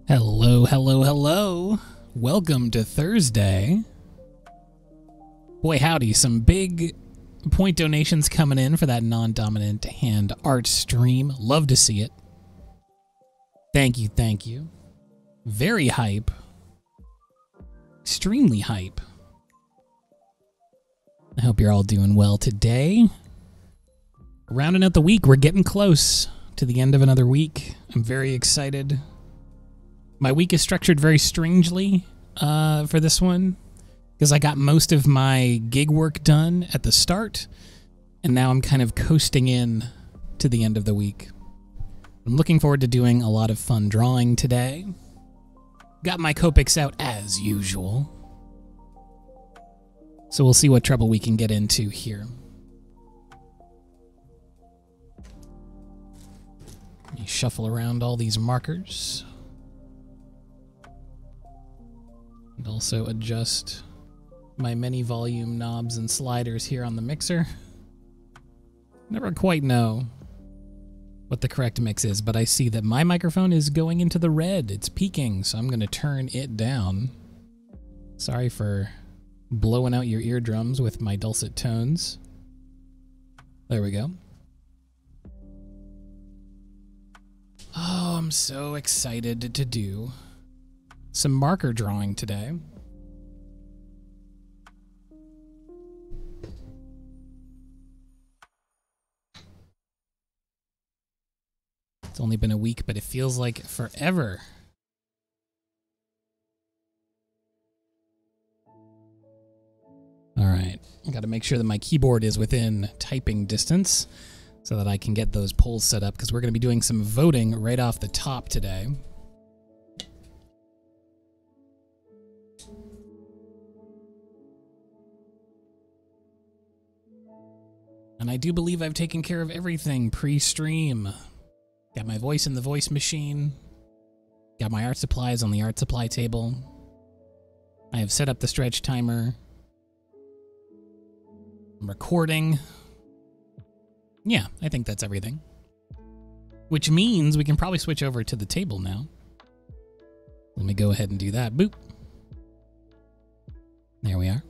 Hello, hello, hello. Welcome to Thursday. Boy, howdy, some big point donations coming in for that non-dominant hand art stream. Love to see it. Thank you, thank you. Very hype. Extremely hype. I hope you're all doing well today. Rounding out the week, we're getting close to the end of another week. I'm very excited. My week is structured very strangely for this one, because I got most of my gig work done at the start, and now I'm kind of coasting in to the end of the week. I'm looking forward to doing a lot of fun drawing today. Got my Copics out as usual. So we'll see what trouble we can get into here. Let me shuffle around all these markers. And also adjust my many volume knobs and sliders here on the mixer. Never quite know what the correct mix is, but I see that my microphone is going into the red. It's peaking, so I'm going to turn it down. Sorry for blowing out your eardrums with my dulcet tones. There we go. Oh, I'm so excited to do some marker drawing today. It's only been a week, but it feels like forever. All right, I got to make sure that my keyboard is within typing distance so that I can get those polls set up, because we're going to be doing some voting right off the top today. And I do believe I've taken care of everything pre-stream. Got my voice in the voice machine. Got my art supplies on the art supply table. I have set up the stretch timer. I'm recording. Yeah, I think that's everything. Which means we can probably switch over to the table now. Let me go ahead and do that. Boop. There we are.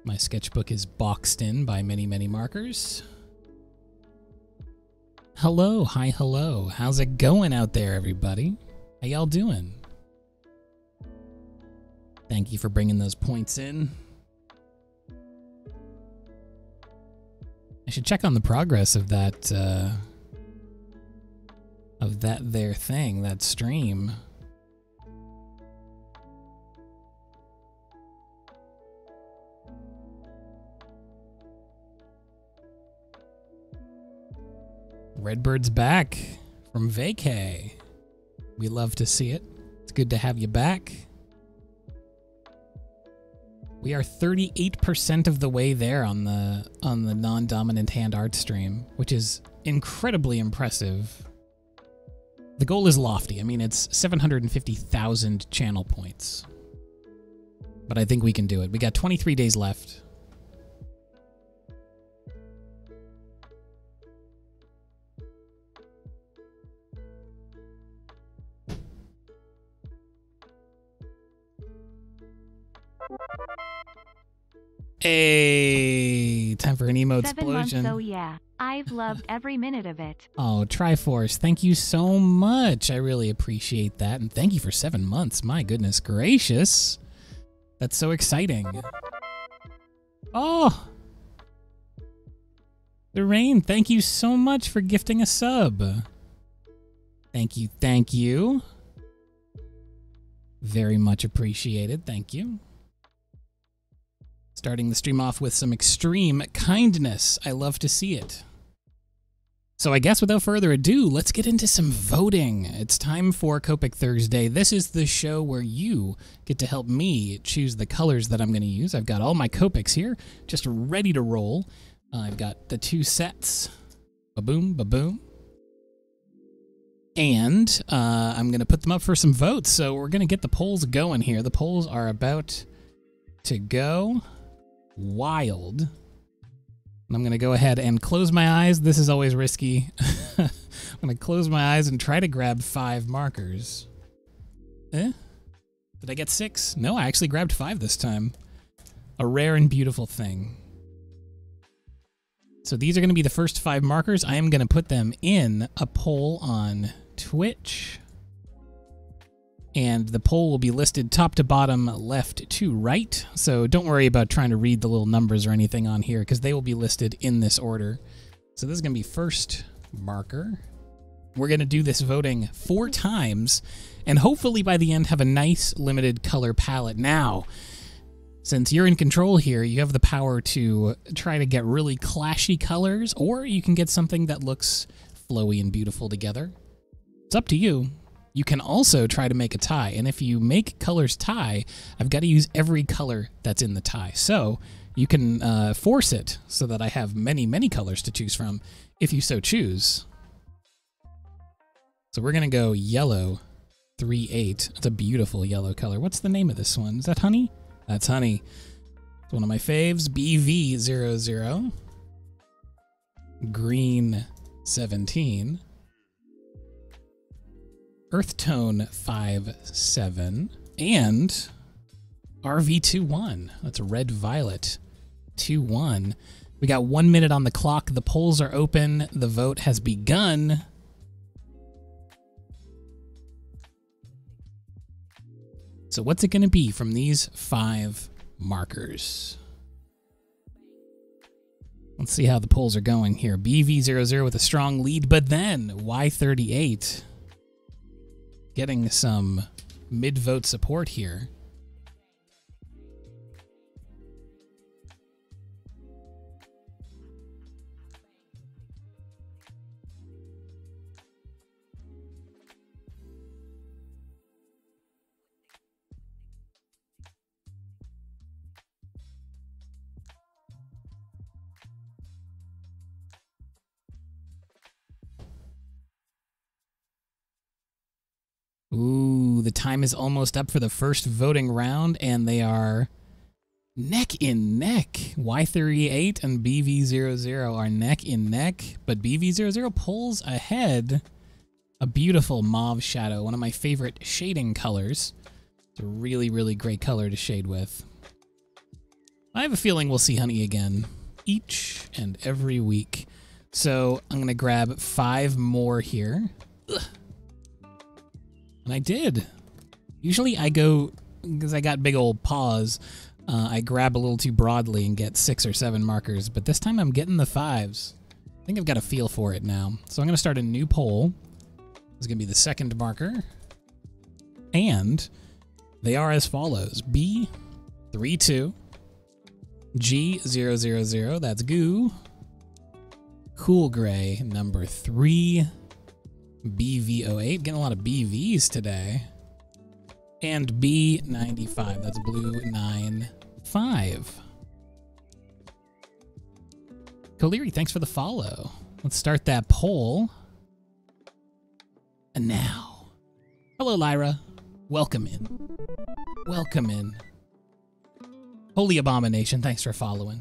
My sketchbook is boxed in by many, many markers. Hello, hi, hello. How's it going out there, everybody? How y'all doing? Thank you for bringing those points in. I should check on the progress of that there thing, that stream. Redbird's back from vacay. We love to see it. It's good to have you back. We are 38% of the way there on the non-dominant hand art stream, which is incredibly impressive. The goal is lofty. I mean, it's 750,000 channel points. But I think we can do it. We got 23 days left. Hey, time for an emote 7 explosion. months, oh yeah. I've loved every minute of it. Oh, Triforce, thank you so much. I really appreciate that. And thank you for 7 months. My goodness gracious. That's so exciting. Oh. Lorraine, thank you so much for gifting a sub. Thank you, thank you. Very much appreciated. Thank you. Starting the stream off with some extreme kindness. I love to see it. So I guess without further ado, let's get into some voting. It's time for Copic Thursday. This is the show where you get to help me choose the colors that I'm going to use. I've got all my Copics here, just ready to roll. I've got the 2 sets. Ba-boom, ba-boom. And I'm going to put them up for some votes. So we're going to get the polls going here. The polls are about to go wild. And I'm going to go ahead and close my eyes. This is always risky. I'm going to close my eyes and try to grab 5 markers. Did I get 6? No, I actually grabbed 5 this time. A rare and beautiful thing. So these are going to be the first 5 markers. I am going to put them in a poll on Twitch. And the poll will be listed top to bottom, left to right. So don't worry about trying to read the little numbers or anything on here, because they will be listed in this order. So this is going to be first marker. We're going to do this voting 4 times, and hopefully by the end have a nice limited color palette. Now, since you're in control here, you have the power to try to get really clashy colors, or you can get something that looks flowy and beautiful together. It's up to you. You can also try to make a tie, and if you make colors tie, I've got to use every color that's in the tie. So you can force it so that I have many, many colors to choose from, if you so choose. So we're going to go yellow 3-8. It's a beautiful yellow color. What's the name of this one? Is that honey? That's honey. It's one of my faves. BV00. Green 17. Earth Tone 5-7. And RV21. That's Red Violet 2-1. We got 1 minute on the clock. The polls are open. The vote has begun. So what's it going to be from these 5 markers? Let's see how the polls are going here. BV00 with a strong lead, but then Y38 getting some mid-vote support here. Ooh, the time is almost up for the first voting round, and they are neck in neck. Y38 and BV00 are neck in neck, but BV00 pulls ahead. A beautiful mauve shadow, one of my favorite shading colors. It's a really, really great color to shade with. I have a feeling we'll see honey again each and every week. So I'm going to grab 5 more here. Ugh. And I did. Usually I go, because I got big old paws, I grab a little too broadly and get 6 or 7 markers, but this time I'm getting the 5s. I think I've got a feel for it now. So I'm going to start a new poll. This is going to be the second marker. And they are as follows. B32, G000, that's goo. Cool gray, number 3. BV08, getting a lot of BVs today. And B95, that's blue 95. Coleary, thanks for the follow. Let's start that poll. And now, hello Lyra, welcome in. Welcome in. Holy Abomination, thanks for following.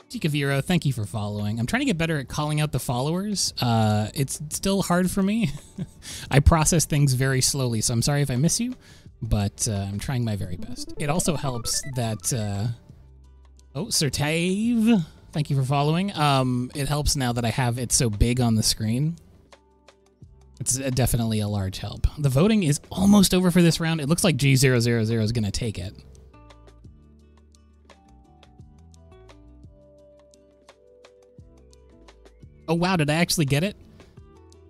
Chikaviro, thank you for following. I'm trying to get better at calling out the followers. It's still hard for me. I process things very slowly, so I'm sorry if I miss you, but I'm trying my very best. It also helps that... oh, Sertave, thank you for following. It helps now that I have it so big on the screen. It's definitely a large help. The voting is almost over for this round. It looks like G000 is going to take it. Oh, wow, did I actually get it?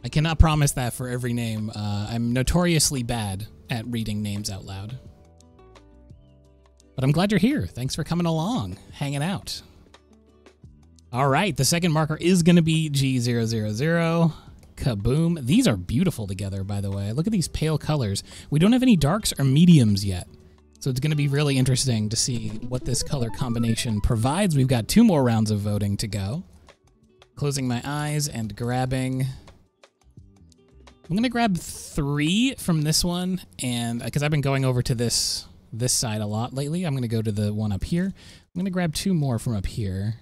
I cannot promise that for every name. I'm notoriously bad at reading names out loud. But I'm glad you're here. Thanks for coming along, hanging out. All right, the second marker is going to be G000. Kaboom. These are beautiful together, by the way. Look at these pale colors. We don't have any darks or mediums yet. So it's going to be really interesting to see what this color combination provides. We've got 2 more rounds of voting to go. Closing my eyes and grabbing I'm gonna grab 3 from this one, and because I've been going over to this side a lot lately, I'm gonna go to the one up here. I'm gonna grab 2 more from up here.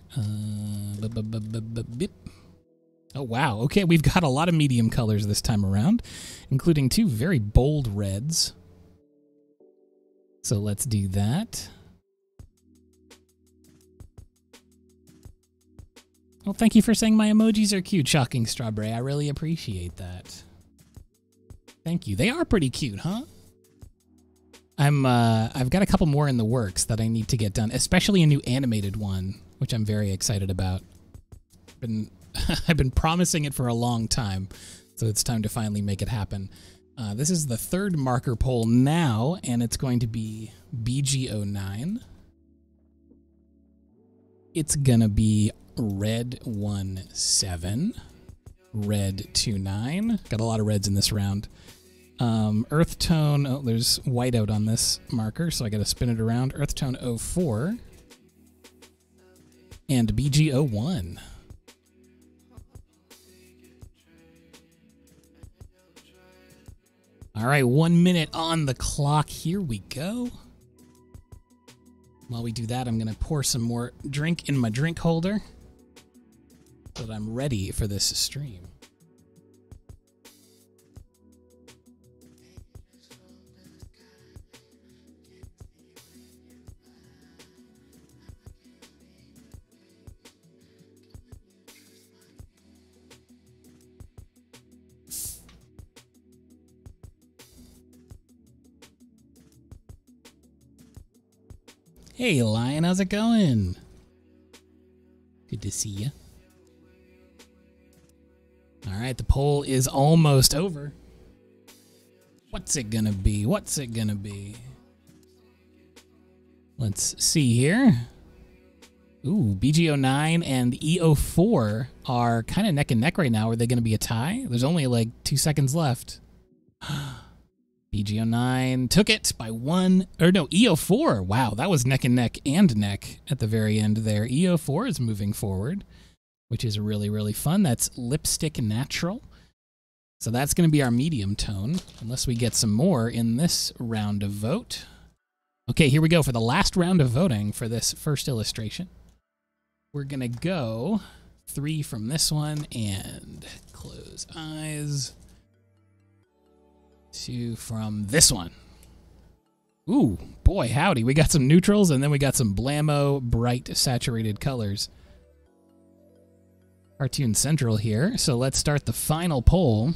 Oh wow, okay, we've got a lot of medium colors this time around, including 2 very bold reds. So let's do that. Well, thank you for saying my emojis are cute, Shocking Strawberry. I really appreciate that. Thank you. They are pretty cute, huh? I've got a couple more in the works that I need to get done, especially a new animated one, which I'm very excited about. I've been promising it for a long time, so it's time to finally make it happen. This is the 3rd marker poll now, and it's going to be BG09. It's gonna be red 17, red 29. Got a lot of reds in this round. Earth tone, oh, there's whiteout on this marker, so I gotta spin it around. Earth tone 04 and BG01. All right, 1 minute on the clock. Here we go. While we do that, I'm gonna pour some more drink in my drink holder so that I'm ready for this stream. Hey, Lion, how's it going? Good to see you. All right, the poll is almost over. What's it gonna be? What's it gonna be? Let's see here. Ooh, BG09 and E04 are kind of neck and neck right now. Are they gonna be a tie? There's only like 2 seconds left. BG09 took it by 1, or no, E04. Wow, that was neck and neck and neck at the very end there. E04 is moving forward, which is really, really fun. That's Lipstick Natural. So that's going to be our medium tone, unless we get some more in this round of vote. Okay, here we go for the last round of voting for this first illustration. We're going to go 3 from this one and close eyes. 2 from this one. Ooh, boy, howdy. We got some neutrals, and then we got some blammo, bright, saturated colors. Cartoon Central here. So let's start the final poll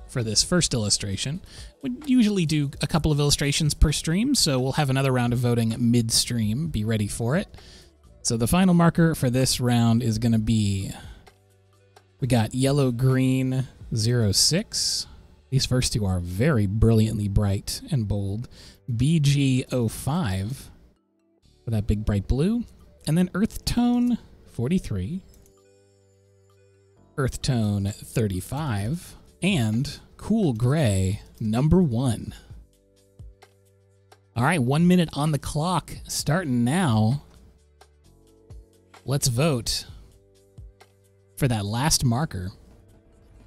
for this first illustration. We usually do a couple of illustrations per stream, so we'll have another round of voting mid-stream. Be ready for it. So the final marker for this round is going to be, we got yellow-green 06. These first 2 are very brilliantly bright and bold. BG05 for that big bright blue. And then Earth Tone 43. Earth Tone 35. And Cool Gray number 1. All right, 1 minute on the clock, starting now. Let's vote for that last marker.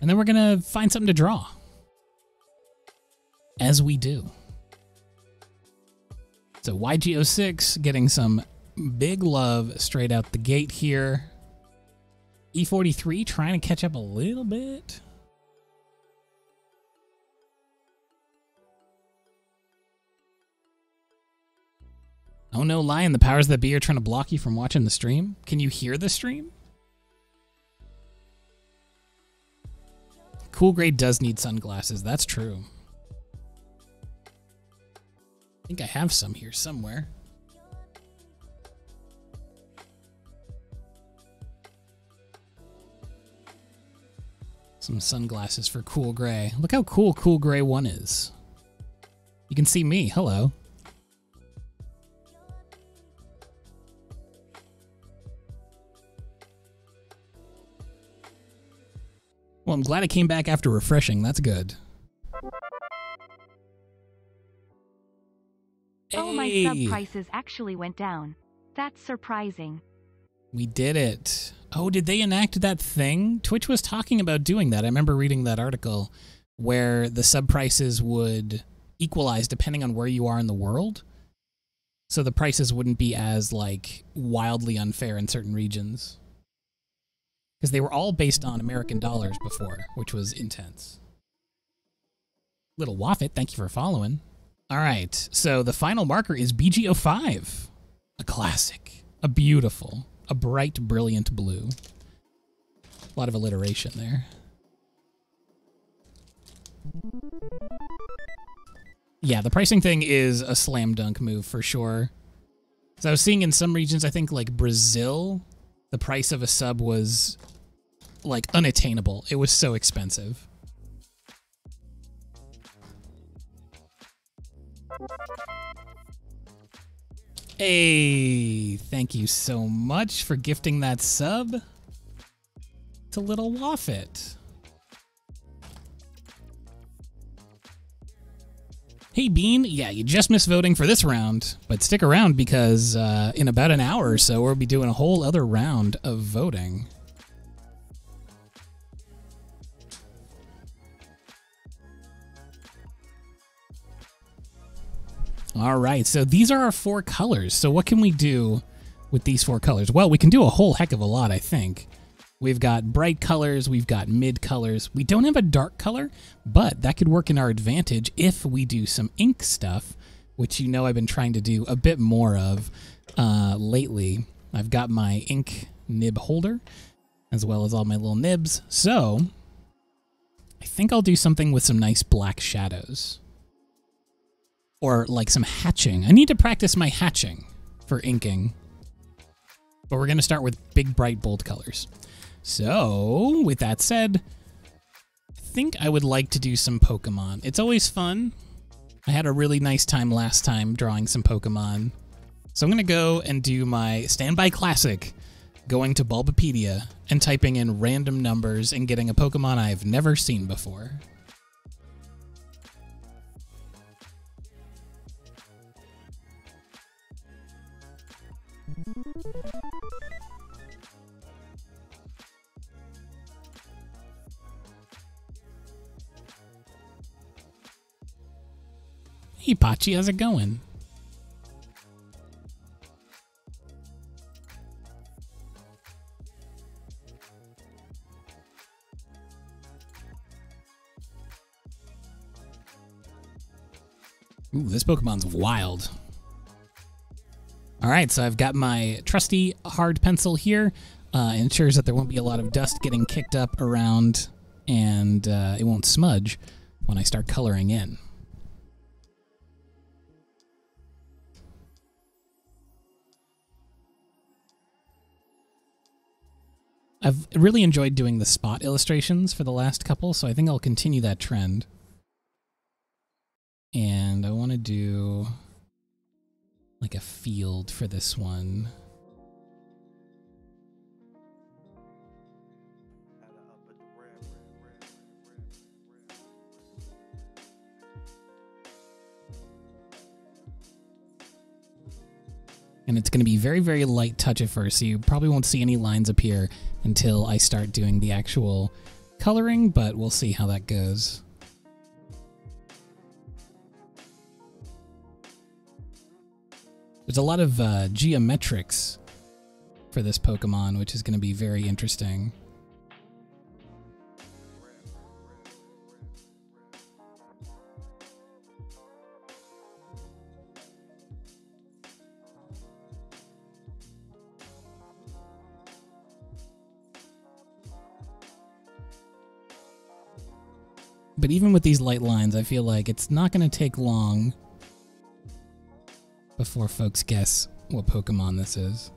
And then we're going to find something to draw. As we do. So YG06 getting some big love straight out the gate here. E43 trying to catch up a little bit. Oh no, Lion, the powers that be are trying to block you from watching the stream. Can you hear the stream? Cool Gray does need sunglasses, that's true. I think I have some here somewhere. Some sunglasses for Cool Gray. Look how cool Cool Gray 1 is. You can see me. Hello. Well, I'm glad I came back after refreshing. That's good. Oh, my sub prices actually went down. That's surprising. We did it. Oh, did they enact that thing? Twitch was talking about doing that. I remember reading that article where the sub prices would equalize depending on where you are in the world. So the prices wouldn't be as, like, wildly unfair in certain regions. Because they were all based on American dollars before, which was intense. Little Waffit, thank you for following. All right, so the final marker is BG05. A classic. A beautiful. A bright, brilliant blue. A lot of alliteration there. Yeah, the pricing thing is a slam dunk move for sure. So I was seeing in some regions, I think like Brazil, the price of a sub was like unattainable. It was so expensive. Hey, thank you so much for gifting that sub to Little Waffit. Hey, Bean. Yeah, you just missed voting for this round, but stick around because in about an hour or so, we'll be doing a whole other round of voting. All right, so these are our 4 colors. So what can we do with these 4 colors? Well, we can do a whole heck of a lot, I think. We've got bright colors, we've got mid colors. We don't have a dark color, but that could work in our advantage if we do some ink stuff, which you know I've been trying to do a bit more of lately. I've got my ink nib holder, as well as all my little nibs. So I think I'll do something with some nice black shadows. Or like some hatching. I need to practice my hatching for inking. But we're going to start with big, bright, bold colors. So, with that said, I think I would like to do some Pokemon. It's always fun. I had a really nice time last time drawing some Pokemon. So I'm going to go and do my standby classic, going to Bulbapedia and typing in random numbers and getting a Pokemon I've never seen before. Hey, Pachi, how's it going? Ooh, this Pokemon's wild. All right, so I've got my trusty hard pencil here. Ensures that there won't be a lot of dust getting kicked up around, and it won't smudge when I start coloring in. I've really enjoyed doing the spot illustrations for the last couple, so I think I'll continue that trend. And I want to do like a field for this one. And it's going to be very, very light touch at first, so you probably won't see any lines appear until I start doing the actual coloring, but we'll see how that goes. There's a lot of geometrics for this Pokemon, which is going to be very interesting. But even with these light lines, I feel like it's not going to take long before folks guess what Pokemon this is.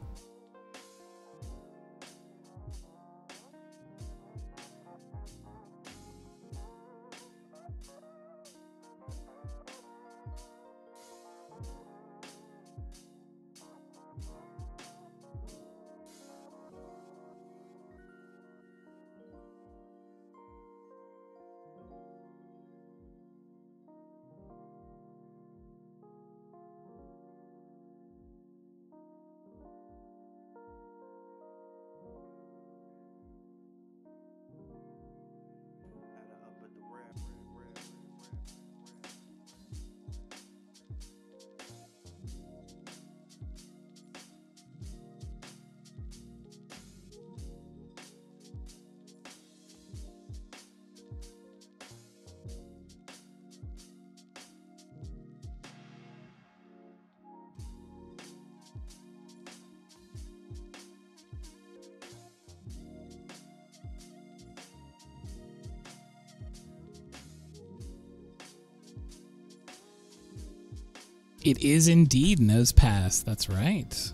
It is indeed Nosepass. That's right.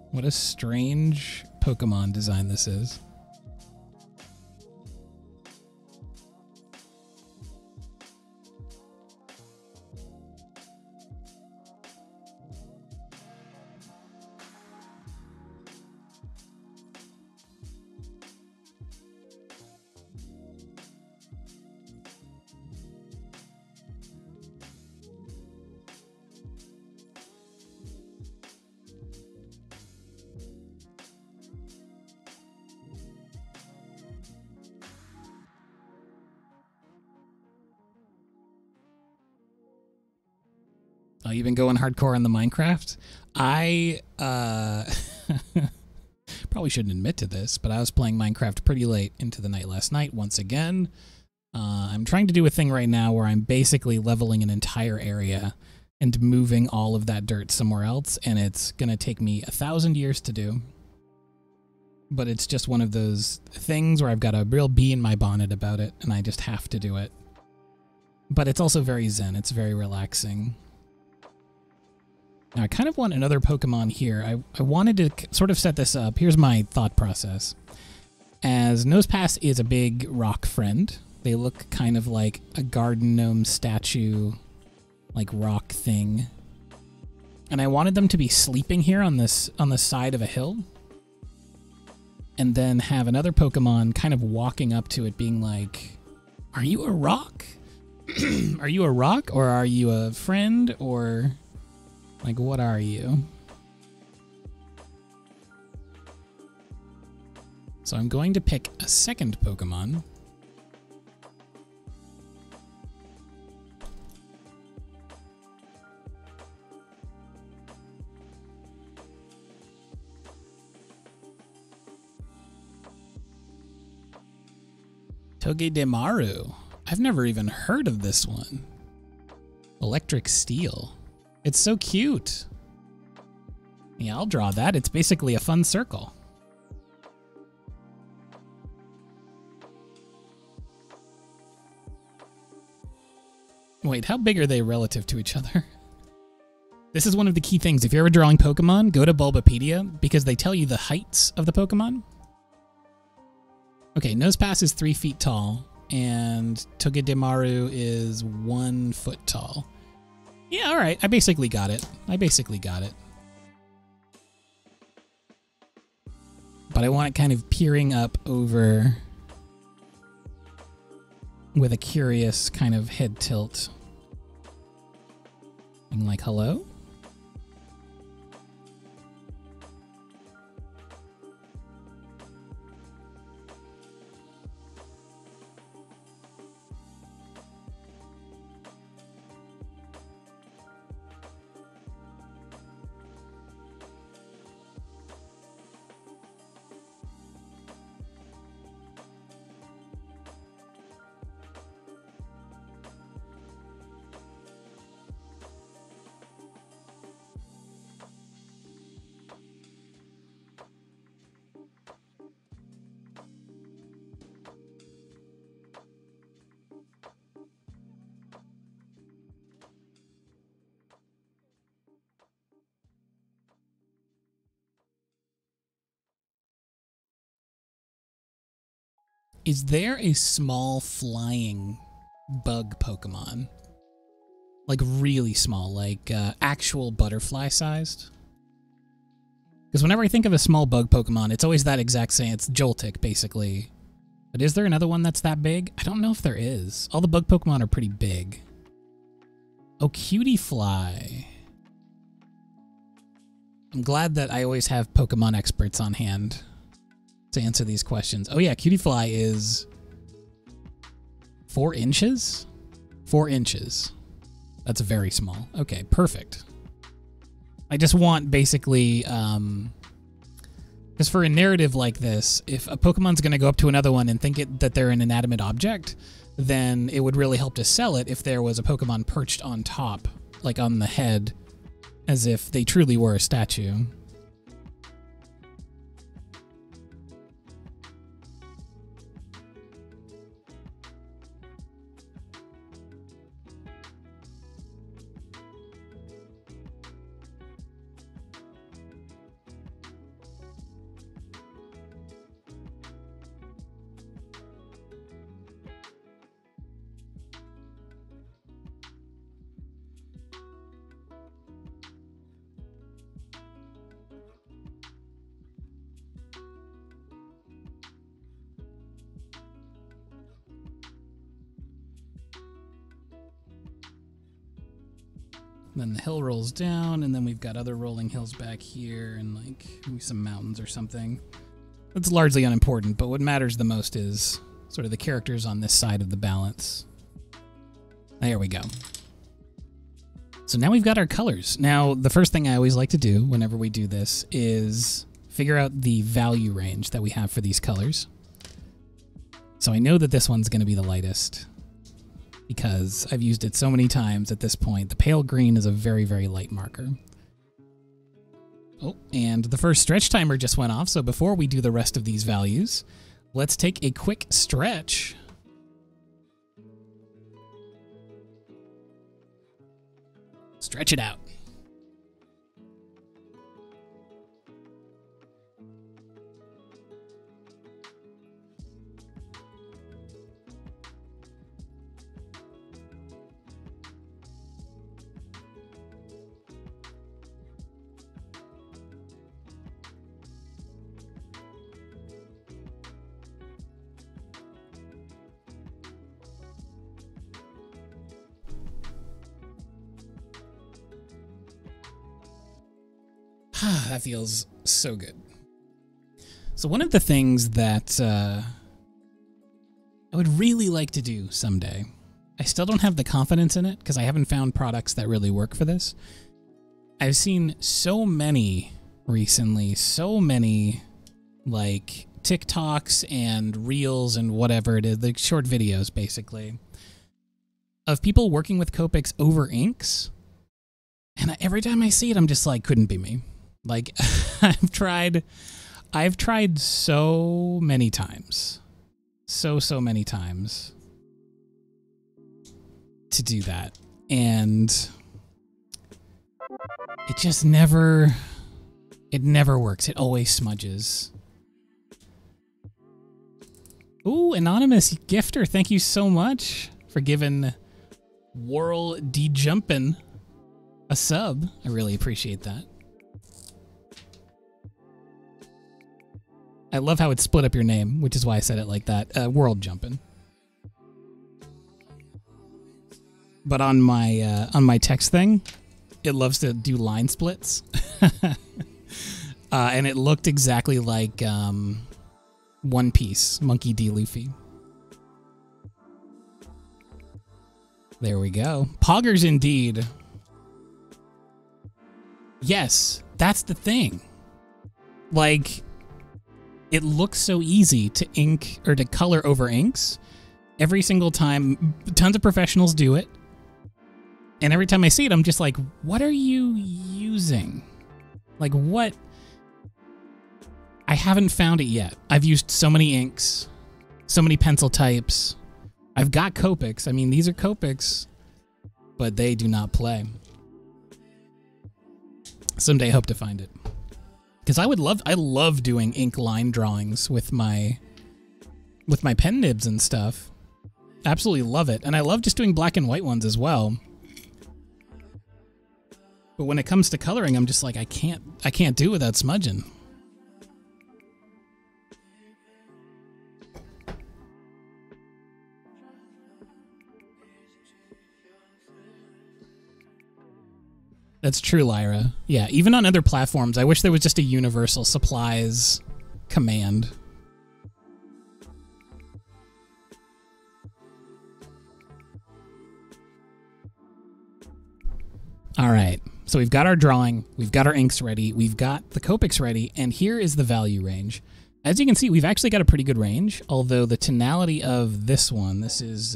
What a strange Pokemon design this is. Oh, you've been going hardcore on the Minecraft? I probably shouldn't admit to this, but I was playing Minecraft pretty late into the night last night once again. I'm trying to do a thing right now where I'm basically leveling an entire area and moving all of that dirt somewhere else, and it's going to take me 1,000 years to do. But it's just one of those things where I've got a real bee in my bonnet about it, and I just have to do it. But it's also very zen. It's very relaxing. Now, I kind of want another Pokemon here. I wanted to sort of set this up. Here's my thought process. As Nosepass is a big rock friend, they look kind of like a garden gnome statue, like rock thing. And I wanted them to be sleeping here on the side of a hill. And then have another Pokemon kind of walking up to it being like, are you a rock? Are you a rock? Or are you a friend? Or... like, what are you? So I'm going to pick a second Pokemon. Togedemaru. I've never even heard of this one. Electric Steel. It's so cute. Yeah, I'll draw that. It's basically a fun circle. Wait, how big are they relative to each other? This is one of the key things. If you're ever drawing Pokemon, go to Bulbapedia because they tell you the heights of the Pokemon. Okay, Nosepass is 3 feet tall, and Togedemaru is 1 foot tall. Yeah, all right. I basically got it. But I want it kind of peering up over with a curious kind of head tilt. Being like, hello? Is there a small flying bug Pokemon? Like really small, like actual butterfly sized? Because whenever I think of a small bug Pokemon, it's always that exact same. It's Joltik, basically. But is there another one that's that big? I don't know if there is. All the bug Pokemon are pretty big. Oh, Cutiefly. I'm glad that I always have Pokemon experts on hand to answer these questions. Oh yeah, Cutiefly is 4 inches? 4 inches. That's very small. Okay, perfect. I just want basically, because for a narrative like this, if a Pokemon's going to go up to another one and think that they're an inanimate object, then it would really help to sell it if there was a Pokemon perched on top, like on the head, as if they truly were a statue. then the hill rolls down, and then we've got other rolling hills back here, and like maybe some mountains or something. That's largely unimportant, but what matters the most is sort of the characters on this side of the balance. There we go. So now we've got our colors. Now, the first thing I always like to do whenever we do this is figure out the value range that we have for these colors. So I know that this one's going to be the lightest because I've used it so many times at this point. The pale green is a very, very light marker. Oh, and the first stretch timer just went off, so before we do the rest of these values, let's take a quick stretch. Stretch it out. That feels so good. So one of the things that I would really like to do someday, I still don't have the confidence in it because I haven't found products that really work for this. I've seen so many recently, so many like TikToks and Reels and whatever it is, like short videos basically, of people working with Copics over inks. And every time I see it, I'm just like, couldn't be me. Like, I've tried so many times, so many times to do that. And it just never works. It always smudges. Ooh, anonymous gifter, thank you so much for giving Whirl D-Jumpin' a sub. I really appreciate that. I love how it split up your name, which is why I said it like that. World Jumpin'. But on my text thing, it loves to do line splits. And it looked exactly like One Piece, Monkey D. Luffy. There we go. Poggers indeed. Yes, that's the thing. Like, it looks so easy to ink or to color over inks. Every single time, tons of professionals do it. And every time I see it, I'm just like, what are you using? Like, what? I haven't found it yet. I've used so many inks, so many pencil types. I've got Copics. I mean, these are Copics, but they do not play. Someday I hope to find it. Because I love doing ink line drawings with my pen nibs and stuff. Absolutely love it. And I love just doing black and white ones as well. But when it comes to coloring, I'm just like, I can't do it without smudging. That's true, Lyra. Yeah, even on other platforms, I wish there was just a universal supplies command. All right, so we've got our drawing, we've got our inks ready, we've got the Copics ready, and here is the value range. As you can see, we've actually got a pretty good range, although the tonality of this one, this is,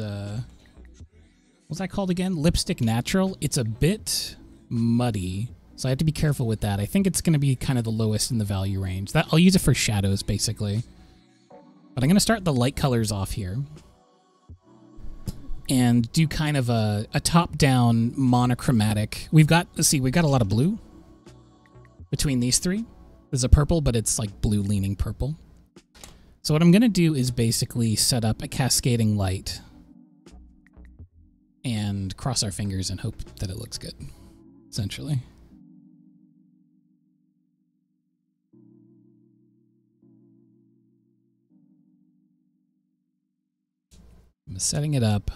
what's that called again? Lipstick Natural. It's a bit muddy, so I have to be careful with that. I think it's going to be kind of the lowest in the value range. I'll use it for shadows, basically. But I'm going to start the light colors off here and do kind of a top-down monochromatic. We've got a lot of blue between these three. There's a purple, but it's like blue-leaning purple. So what I'm going to do is basically set up a cascading light and cross our fingers and hope that it looks good. Essentially. I'm setting it up.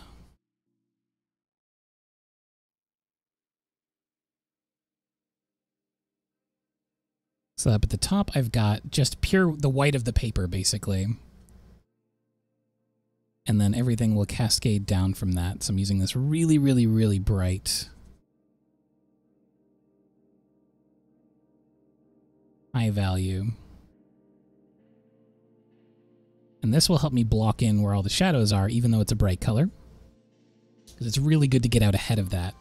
So up at the top, I've got just the white of the paper, basically. And then everything will cascade down from that. So I'm using this really, really, really bright, high value. And this will help me block in where all the shadows are, even though it's a bright color. Because it's really good to get out ahead of that.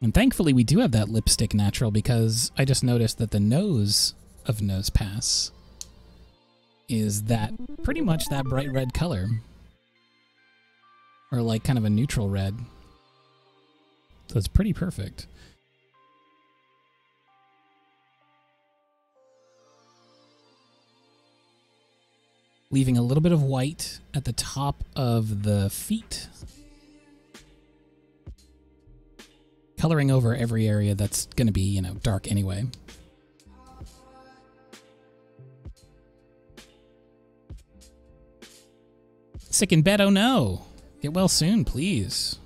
And thankfully we do have that lipstick natural, because I just noticed that the nose of Nosepass is that pretty much that bright red color. Or like kind of a neutral red. So it's pretty perfect. Leaving a little bit of white at the top of the feet. Coloring over every area that's going to be, you know, dark anyway. Sick in bed, oh no! Get well soon, please.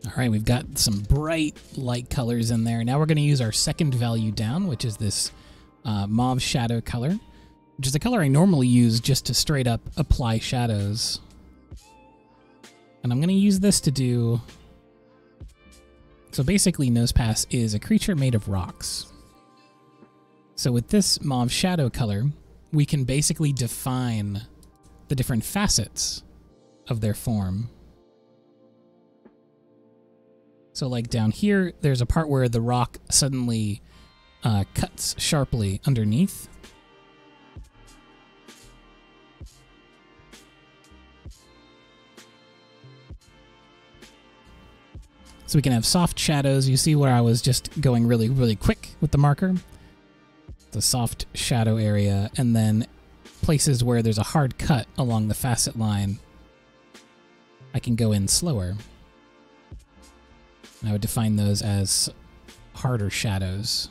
All right, we've got some bright light colors in there. Now we're going to use our second value down, which is this mauve shadow color, which is a color I normally use just to straight up apply shadows. And I'm going to use this to do... So basically, Nosepass is a creature made of rocks. So with this mauve shadow color, we can basically define the different facets of their form. So like down here, there's a part where the rock suddenly cuts sharply underneath. So we can have soft shadows. You see where I was just going really, really quick with the marker? The soft shadow area, and then places where there's a hard cut along the facet line, I can go in slower. And I would define those as harder shadows.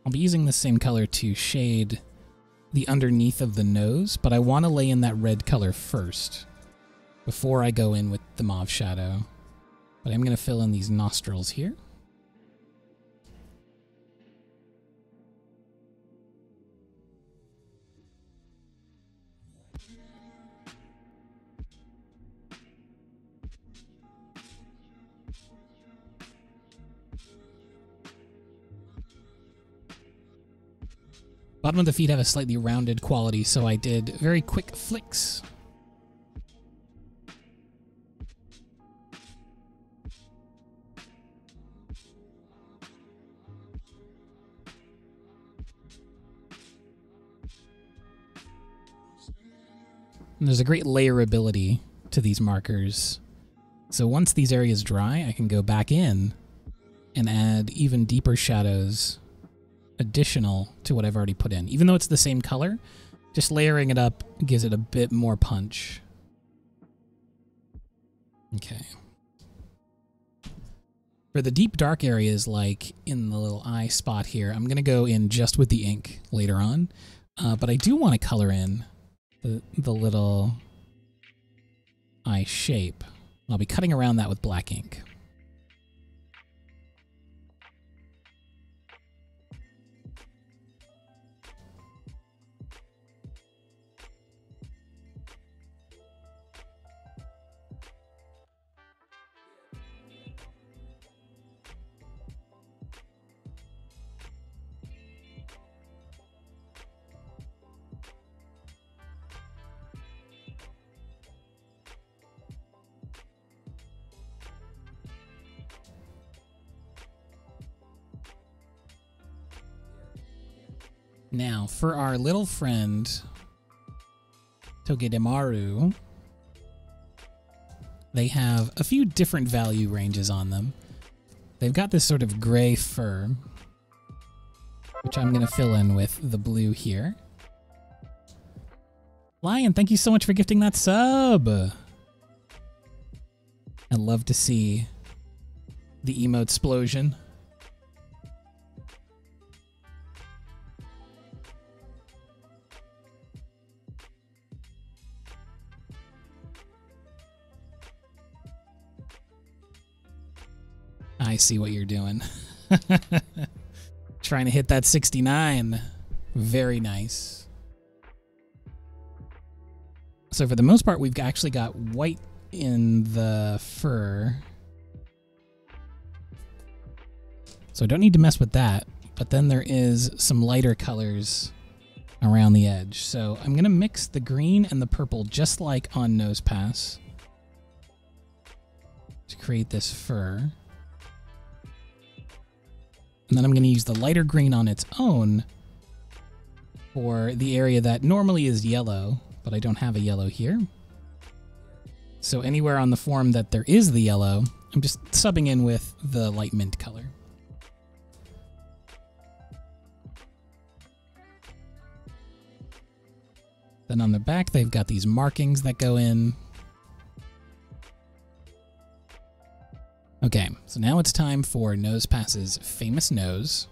I'll be using the same color to shade the underneath of the nose, but I want to lay in that red color first before I go in with the mauve shadow. But I'm going to fill in these nostrils here. Bottom of the feet have a slightly rounded quality, so I did very quick flicks. And there's a great layerability to these markers. So once these areas dry, I can go back in and add even deeper shadows additional to what I've already put in. Even though it's the same color, just layering it up gives it a bit more punch. Okay. For the deep dark areas, like in the little eye spot here, I'm going to go in just with the ink later on. But I do want to color in the little eye shape. I'll be cutting around that with black ink. Now, for our little friend, Togedemaru, they have a few different value ranges on them. they've got this sort of gray fur, which I'm going to fill in with the blue here. Lion, thank you so much for gifting that sub. I love to see the emote explosion. I see what you're doing. Trying to hit that 69. Very nice. So for the most part, we've actually got white in the fur. So I don't need to mess with that. But then there is some lighter colors around the edge. So I'm going to mix the green and the purple just like on Nosepass to create this fur. And then I'm going to use the lighter green on its own for the area that normally is yellow, but I don't have a yellow here. So anywhere on the form that there is the yellow, I'm just subbing in with the light mint color. Then on the back, they've got these markings that go in. Okay, so now it's time for Nosepass's famous nose.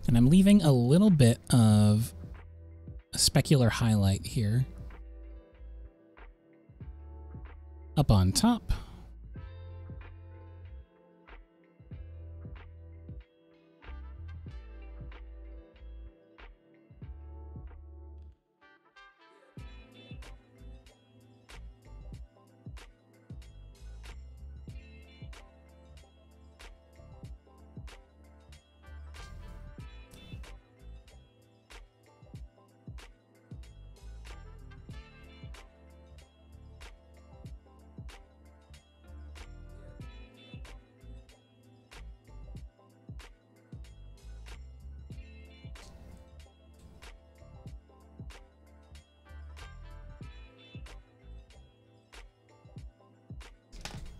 And I'm leaving a little bit of a specular highlight here up on top.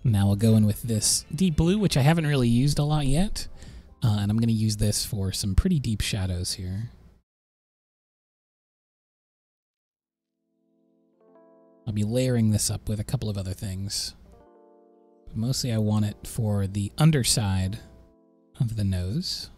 Now we'll go in with this deep blue, which I haven't really used a lot yet. And I'm going to use this for some pretty deep shadows here. I'll be layering this up with a couple of other things. But mostly I want it for the underside of the nose.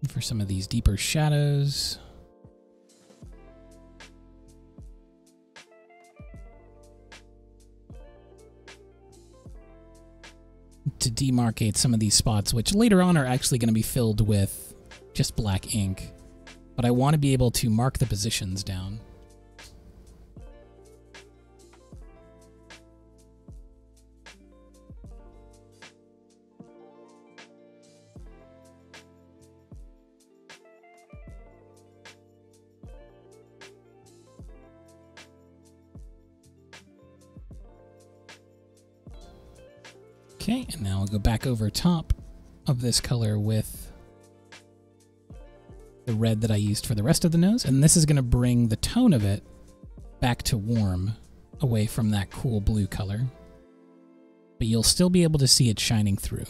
For some of these deeper shadows. To demarcate some of these spots, which later on are actually going to be filled with just black ink. But I want to be able to mark the positions down. Okay, and now I'll go back over top of this color with the red that I used for the rest of the nose, and this is going to bring the tone of it back to warm, away from that cool blue color. But you'll still be able to see it shining through.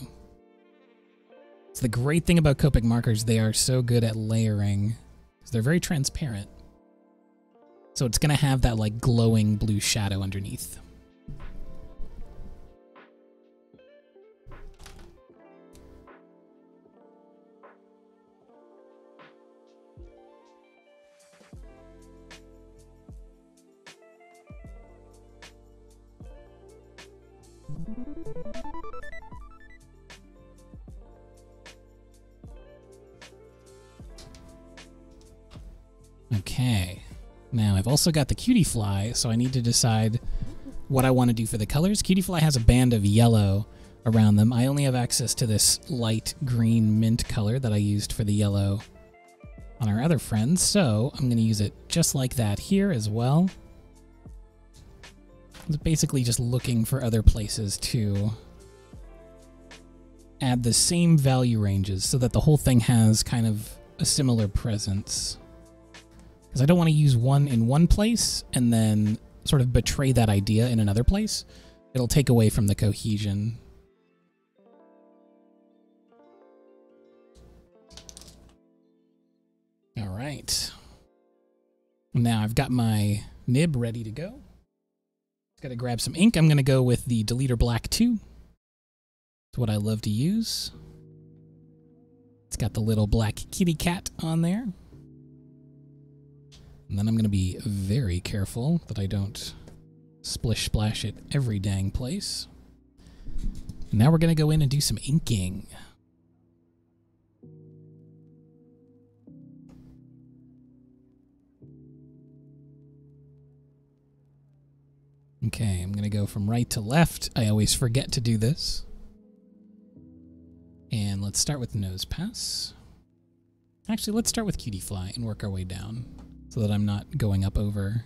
So the great thing about Copic markers, they are so good at layering, because they're very transparent. So it's going to have that like glowing blue shadow underneath. Okay, now I've also got the Cutie Fly, so I need to decide what I want to do for the colors. Cutie Fly has a band of yellow around them. I only have access to this light green mint color that I used for the yellow on our other friends, so I'm going to use it just like that here as well. It's basically just looking for other places to add the same value ranges so that the whole thing has kind of a similar presence. Because I don't want to use one in one place and then sort of betray that idea in another place. It'll take away from the cohesion. All right. Now I've got my nib ready to go. Just got to grab some ink. I'm going to go with the Deleter Black 2. It's what I love to use. It's got the little black kitty cat on there. And then I'm going to be very careful that I don't splish splash it every dang place. And now we're going to go in and do some inking. Okay, I'm going to go from right to left. I always forget to do this. And let's start with Nosepass. Actually, let's start with Cutie Fly and work our way down so that I'm not going up over.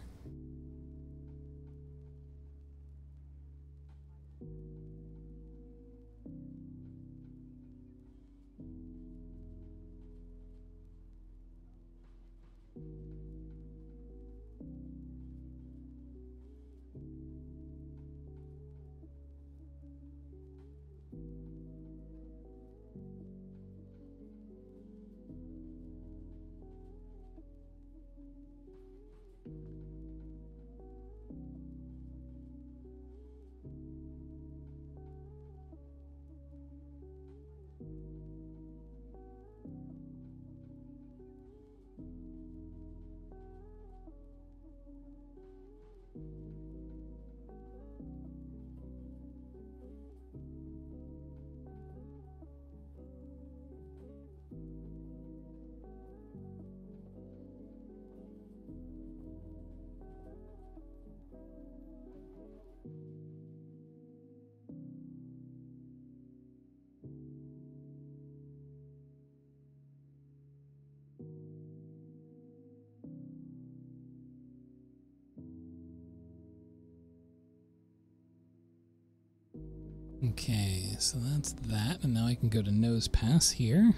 Okay, so that's that, and now I can go to Nosepass here.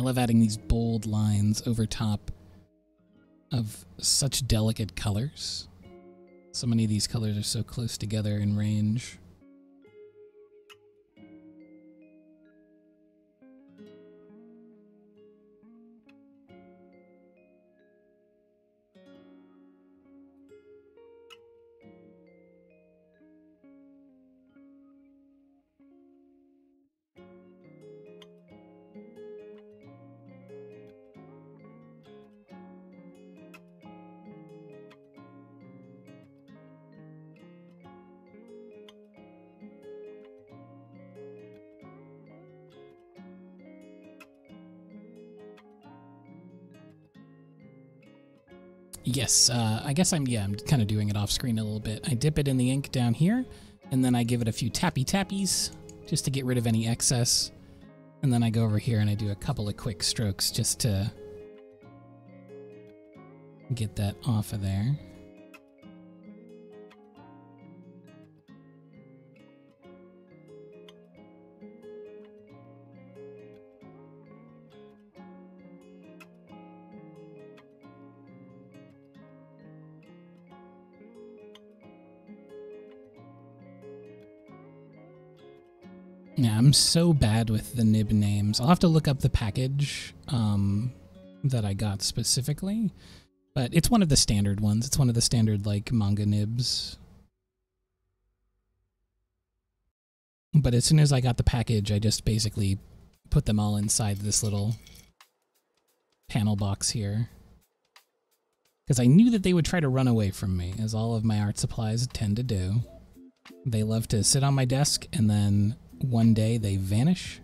love adding these bold lines over top of such delicate colors. So many of these colors are so close together in range. Yes, I guess I'm kind of doing it off screen a little bit. I dip it in the ink down here, and then I give it a few tappies just to get rid of any excess. And then I go over here and I do a couple of quick strokes just to get that off of there. Yeah, I'm so bad with the nib names. I'll have to look up the package that I got specifically, but it's one of the standard ones. It's one of the standard, like, manga nibs. But as soon as I got the package, I just basically put them all inside this little panel box here. Because I knew that they would try to run away from me, as all of my art supplies tend to do. They love to sit on my desk, and then one day they vanish.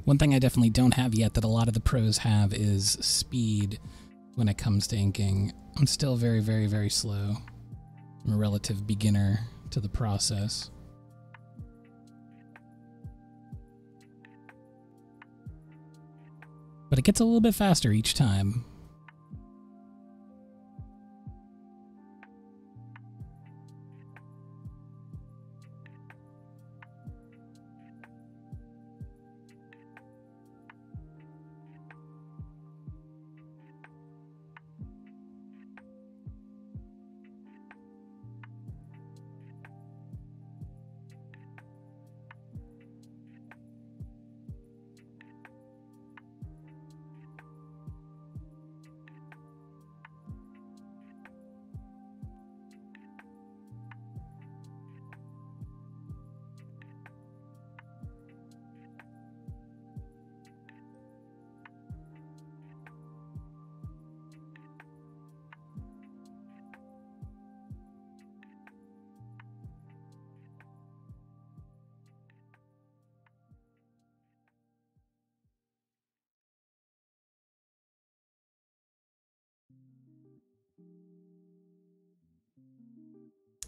One thing I definitely don't have yet that a lot of the pros have is speed when it comes to inking. I'm still very, very, very slow. I'm a relative beginner to the process. But it gets a little bit faster each time.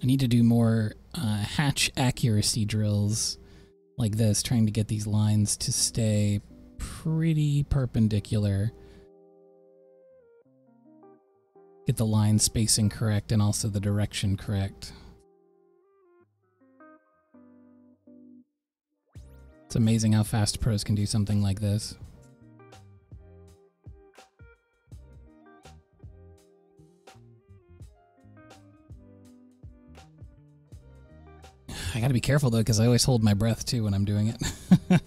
I need to do more hatch accuracy drills like this, trying to get these lines to stay pretty perpendicular. Get the line spacing correct and also the direction correct. It's amazing how fast pros can do something like this. I gotta be careful though, because I always hold my breath too when I'm doing it.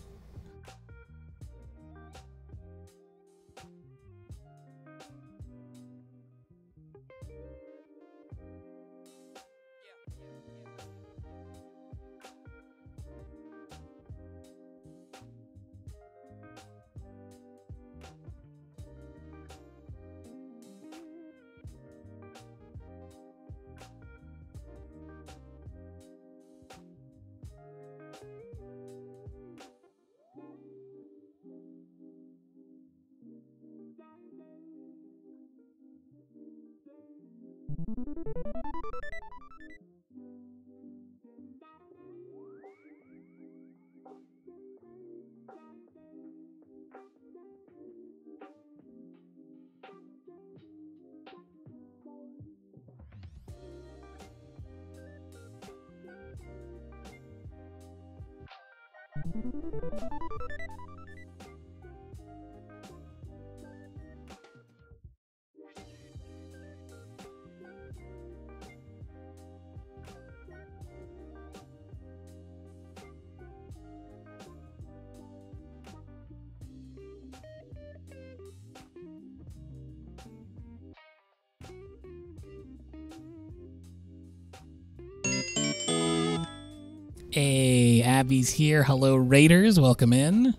Hey, Abby's here. Hello, Raiders. Welcome in.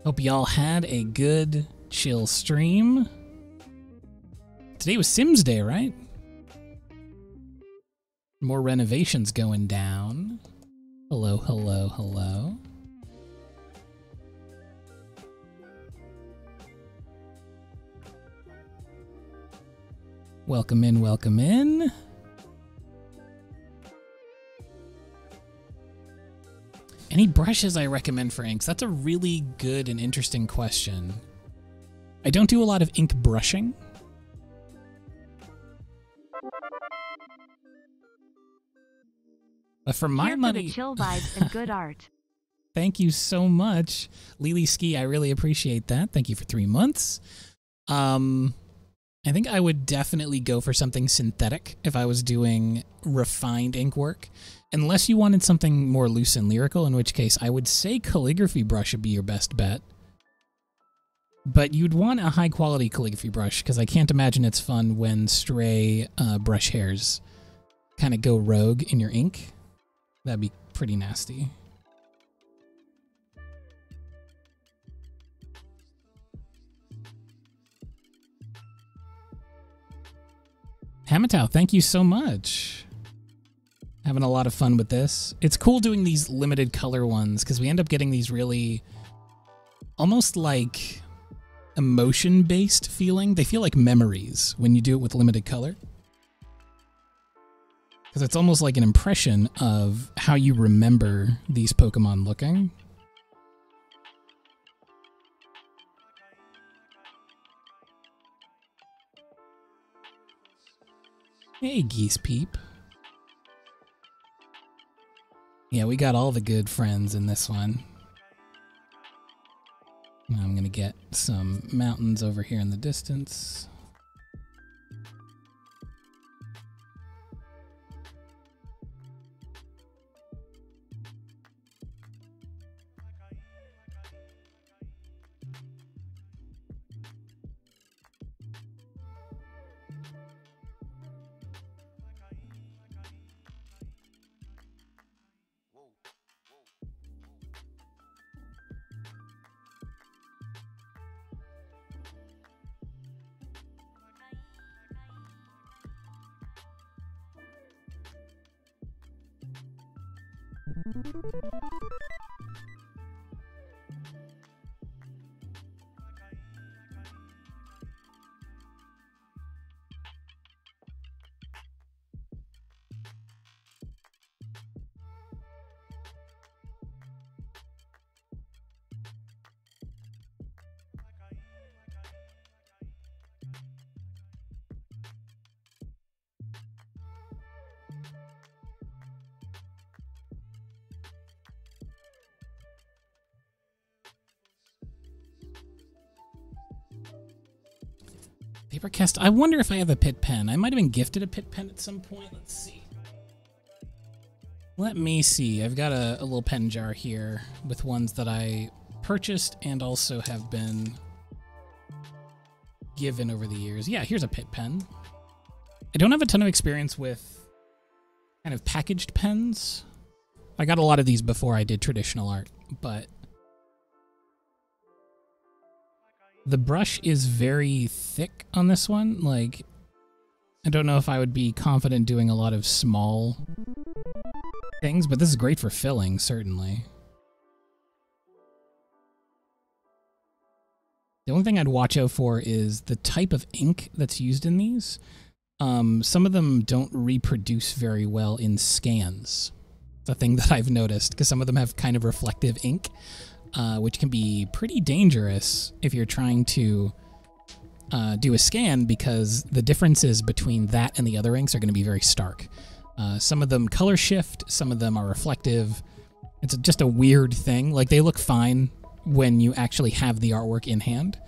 Hope y'all had a good, chill stream. Today was Sims Day, right? More renovations going down. Hello, hello, hello. Welcome in, welcome in. Any brushes I recommend for inks? That's a really good and interesting question. I don't do a lot of ink brushing. But for my money... the chill vibes and good art. Thank you so much. Lily Ski, I really appreciate that. Thank you for 3 months. I think I would definitely go for something synthetic if I was doing refined ink work. Unless you wanted something more loose and lyrical, in which case I would say calligraphy brush would be your best bet. But you'd want a high-quality calligraphy brush, because I can't imagine it's fun when stray brush hairs kind of go rogue in your ink. That'd be pretty nasty. Hamatau, thank you so much. Having a lot of fun with this. It's cool doing these limited color ones because we end up getting these really almost like emotion-based feeling. They feel like memories when you do it with limited color. Because it's almost like an impression of how you remember these Pokemon looking. Hey, Geese Peep. Yeah, we got all the good friends in this one. Now I'm gonna get some mountains over here in the distance. Faber-Castell. I wonder if I have a Pitt pen. I might have been gifted a Pitt pen at some point. Let's see. Let me see. I've got a little pen jar here with ones that I purchased and also have been given over the years. Yeah, here's a Pitt pen. I don't have a ton of experience with kind of packaged pens. I got a lot of these before I did traditional art, but the brush is very thick on this one. Like, I don't know if I would be confident doing a lot of small things, but this is great for filling, certainly. The only thing I'd watch out for is the type of ink that's used in these. Some of them don't reproduce very well in scans. It's a thing that I've noticed, because some of them have kind of reflective ink, which can be pretty dangerous if you're trying to do a scan, because the differences between that and the other inks are going to be very stark. Some of them color shift, some of them are reflective. It's just a weird thing. Like, they look fine when you actually have the artwork in hand,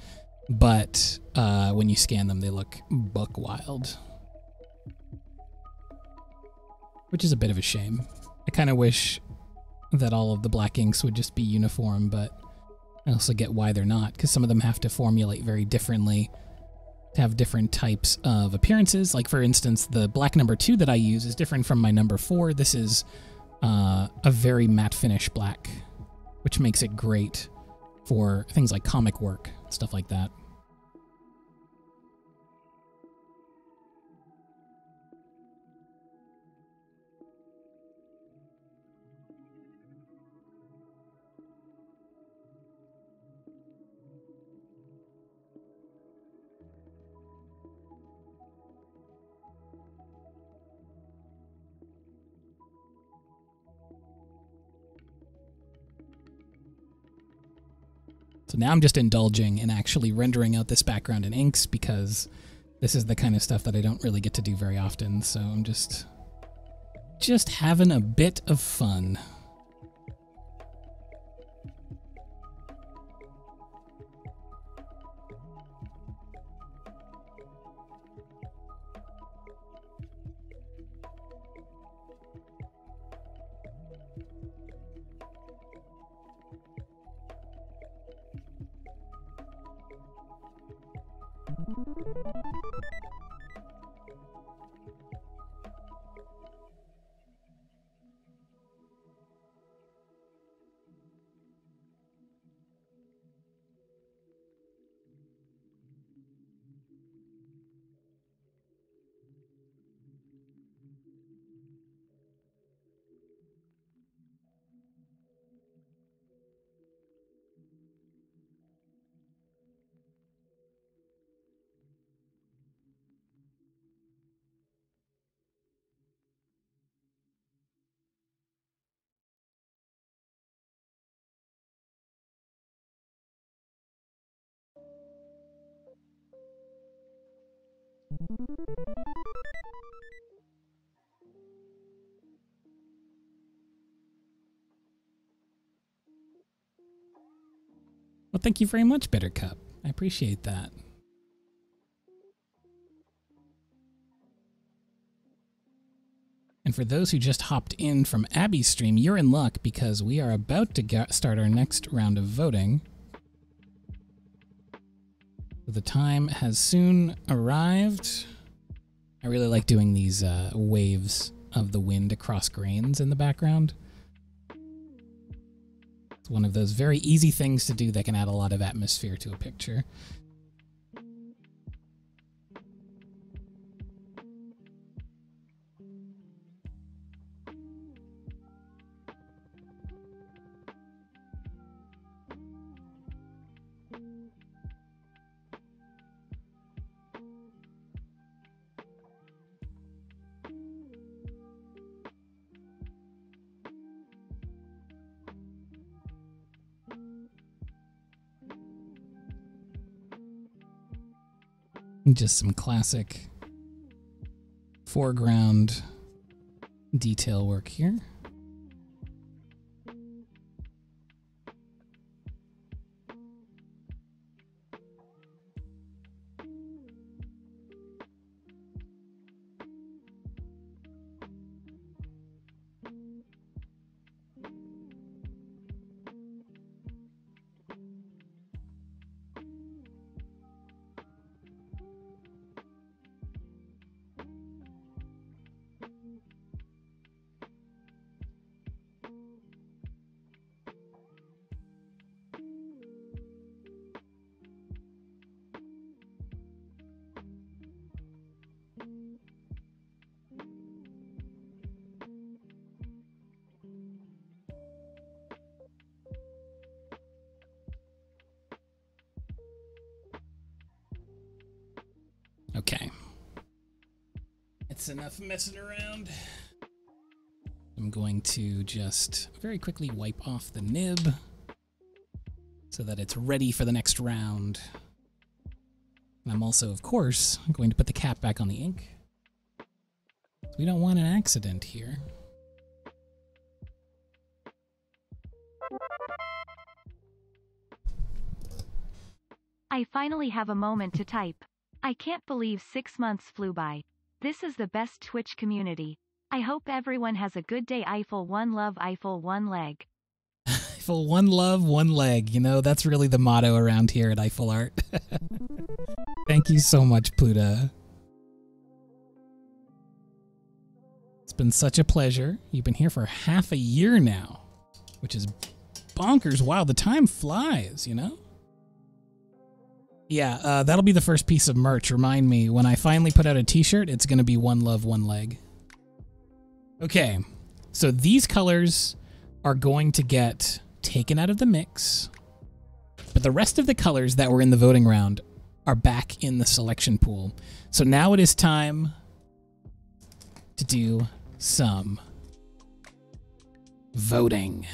but when you scan them, they look buck wild. Which is a bit of a shame. I kind of wish that all of the black inks would just be uniform, but I also get why they're not, because some of them have to formulate very differently to have different types of appearances. Like, for instance, the black number 2 that I use is different from my number 4. This is a very matte finish black, which makes it great for things like comic work, stuff like that. So now I'm just indulging in actually rendering out this background in inks, because this is the kind of stuff that I don't really get to do very often. So I'm just having a bit of fun. Well, thank you very much, Bittercup. I appreciate that. And for those who just hopped in from Abby's stream, you're in luck, because we are about to start our next round of voting. The time has soon arrived. I really like doing these waves of the wind across grains in the background. It's one of those very easy things to do that can add a lot of atmosphere to a picture. Just some classic foreground detail work here. Okay. It's enough messing around. I'm going to just very quickly wipe off the nib so that it's ready for the next round. And I'm also, of course, going to put the cap back on the ink. We don't want an accident here. I finally have a moment to type. I can't believe 6 months flew by. This is the best Twitch community. I hope everyone has a good day. Eiffel one love, Eiffel one leg. Eiffel one love, one leg. You know, that's really the motto around here at Eiffel Art. Thank you so much, Pluta. It's been such a pleasure. You've been here for half a year now, which is bonkers. Wow, the time flies, you know? Yeah, that'll be the first piece of merch. Remind me, when I finally put out a t-shirt, it's going to be one love, one leg. Okay, so these colors are going to get taken out of the mix, but the rest of the colors that were in the voting round are back in the selection pool. So now it is time to do some voting.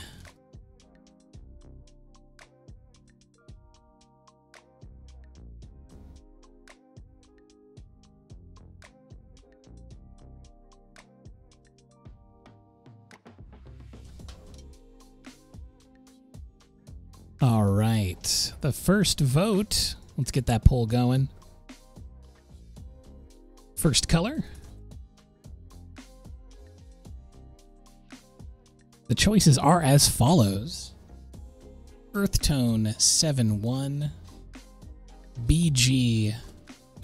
All right, the first vote. Let's get that poll going. First color. The choices are as follows. Earth Tone 7-1, BG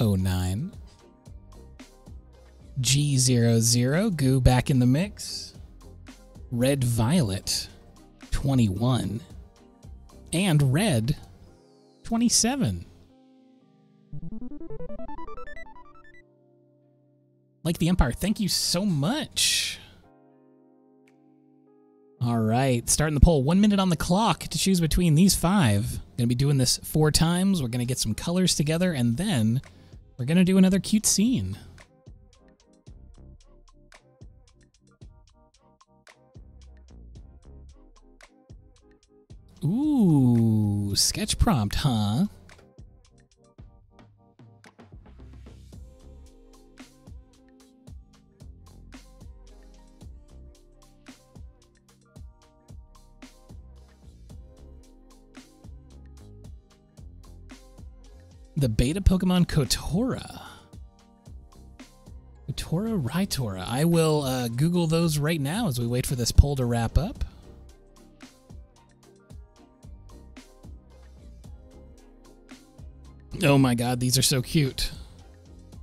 09, G00, Goo back in the mix, Red Violet 21, and Red 27. Like the Empire, thank you so much. All right, starting the poll. 1 minute on the clock to choose between these 5. Gonna be doing this 4 times. We're gonna get some colors together, and then we're gonna do another cute scene. Ooh, sketch prompt, huh? The beta Pokemon Kotora. Kotora, Raitora. I will Google those right now as we wait for this poll to wrap up. Oh my god, these are so cute.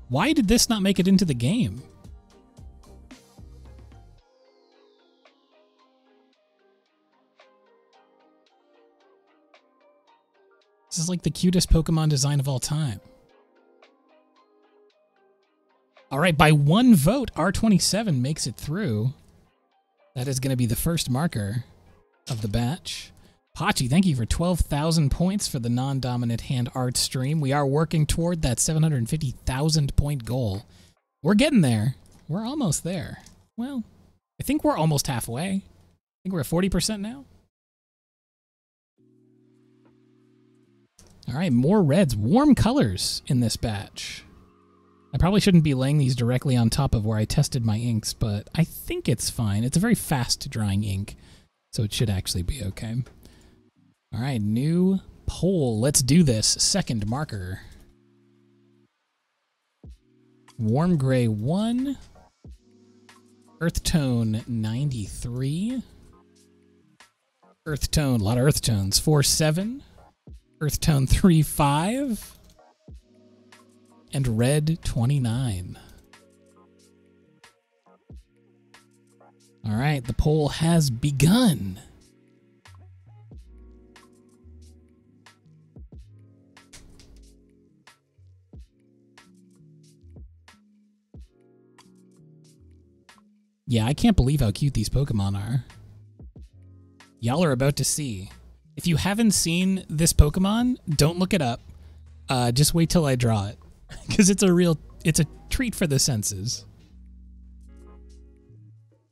Why did this not make it into the game? This is like the cutest Pokemon design of all time. All right, by 1 vote, R27 makes it through. That is going to be the first marker of the batch. Pachi, thank you for 12,000 points for the non-dominant hand art stream. We are working toward that 750,000 point goal. We're getting there. We're almost there. Well, I think we're almost halfway. I think we're at 40% now. All right, more reds, warm colors in this batch. I probably shouldn't be laying these directly on top of where I tested my inks, but I think it's fine. It's a very fast drying ink, so it should actually be okay. All right, new poll. Let's do this. Second marker. Warm Gray 1. Earth Tone 93. Earth Tone, a lot of Earth Tones. 4-7. Earth Tone 3-5. And Red 29. All right, the poll has begun. Yeah, I can't believe how cute these Pokemon are. Y'all are about to see. If you haven't seen this Pokemon, don't look it up. Just wait till I draw it. Because it's a real a treat for the senses.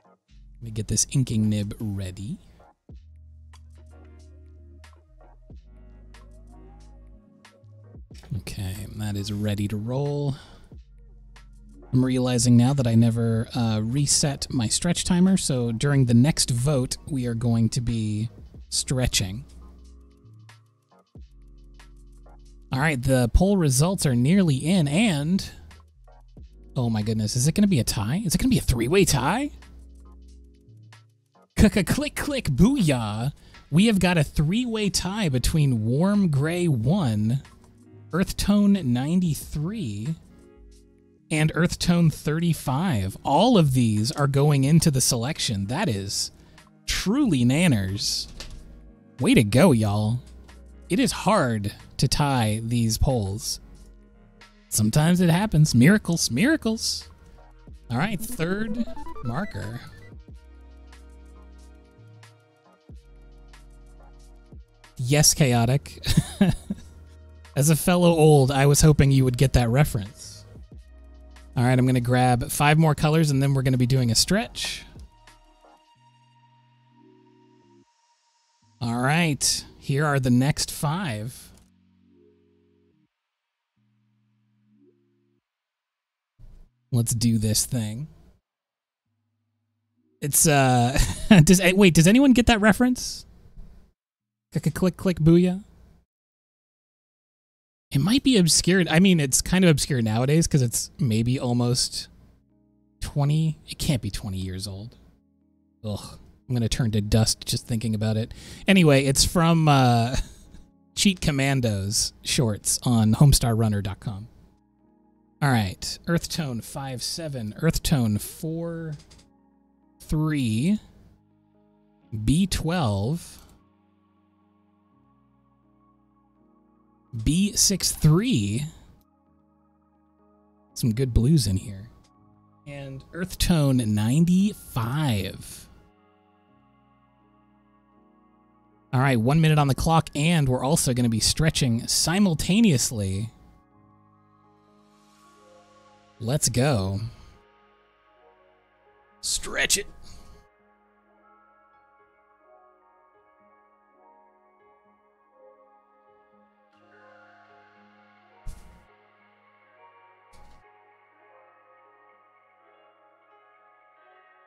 Let me get this inking nib ready. Okay, that is ready to roll. I'm realizing now that I never reset my stretch timer, so during the next vote, we are going to be stretching. All right, the poll results are nearly in, and... oh my goodness, is it going to be a tie? Is it going to be a three-way tie? Click, click, booyah! We have got a three-way tie between Warm Gray 1, Earth Tone 93, and Earth Tone 35. All of these are going into the selection. That is truly nanners. Way to go, y'all. It is hard to tie these polls. Sometimes it happens. Miracles, miracles. All right, third marker. Yes, Chaotic. As a fellow old, I was hoping you would get that reference. All right, I'm going to grab 5 more colors, and then we're going to be doing a stretch. All right, here are the next 5. Let's do this thing. It's, does anyone get that reference? Click, click, booyah. It might be obscure. I mean, it's kind of obscure nowadays because it's maybe almost 20. It can't be 20 years old. Ugh, I'm going to turn to dust just thinking about it. Anyway, it's from Cheat Commandos shorts on homestarrunner.com. All right, Earth Tone 5-7, Earth Tone 4-3, B12, B6-3. Some good blues in here. And Earth Tone 95. All right, 1 minute on the clock, and we're also going to be stretching simultaneously. Let's go. Stretch it.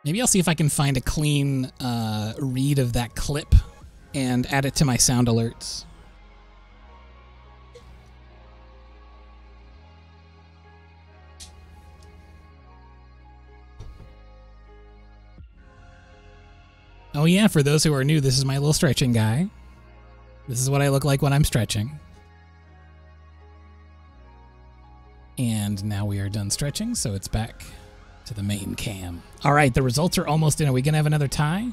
Maybe I'll see if I can find a clean read of that clip and add it to my sound alerts. Oh yeah, for those who are new, this is my little stretching guy. This is what I look like when I'm stretching. And now we are done stretching, so it's back to the main cam. All right, the results are almost in. Are we going to have another tie?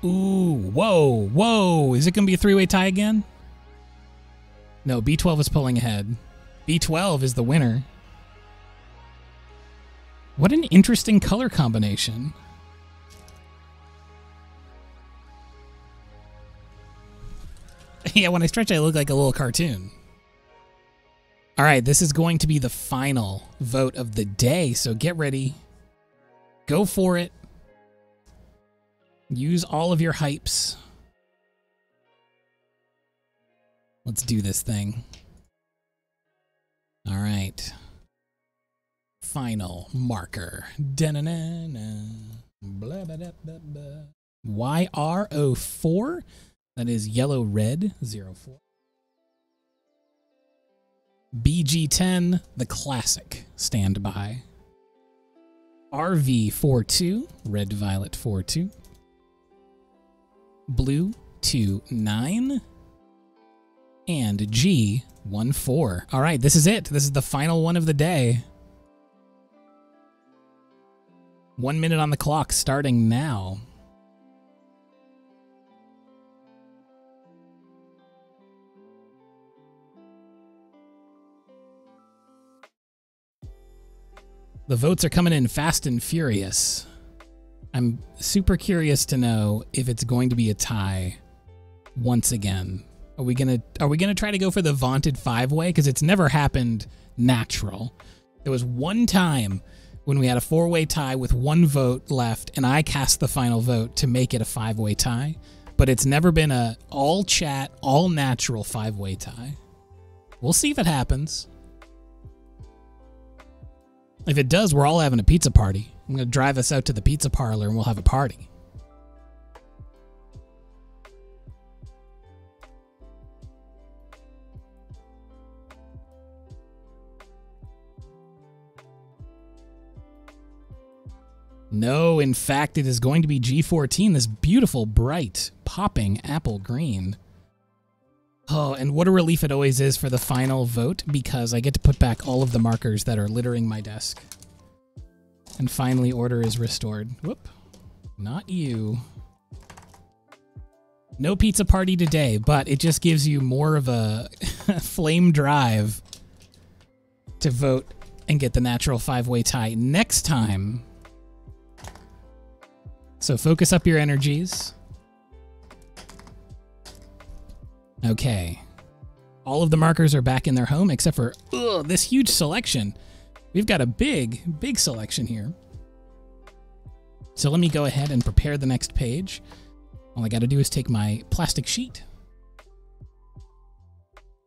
Ooh, whoa, whoa. Is it going to be a three-way tie again? No, B12 is pulling ahead. B12 is the winner. What an interesting color combination. Yeah, when I stretch, I look like a little cartoon. All right, this is going to be the final vote of the day, so get ready. Go for it. Use all of your hypes. Let's do this thing. All right. Final marker. YR04. That is yellow red 04. BG10, the classic standby. RV42, red violet 42. Blue 29. And G14. All right, this is it. This is the final one of the day. 1 minute on the clock starting now. The votes are coming in fast and furious. I'm super curious to know if it's going to be a tie once again. Are we gonna try to go for the vaunted 5-way? Because it's never happened natural. There was one time when we had a 4-way tie with 1 vote left, and I cast the final vote to make it a 5-way tie, but it's never been a all-chat, all-natural 5-way tie. We'll see if it happens. If it does, we're all having a pizza party. I'm going to drive us out to the pizza parlor, and we'll have a party. No, in fact, it is going to be G14, this beautiful, bright, popping apple green. Oh, and what a relief it always is for the final vote, because I get to put back all of the markers that are littering my desk. And finally, order is restored. Whoop. Not you. No pizza party today, but it just gives you more of a flame drive to vote and get the natural 5-way tie next time. So focus up your energies. Okay. All of the markers are back in their home except for this huge selection. We've got a big, big selection here. So let me go ahead and prepare the next page. All I got to do is take my plastic sheet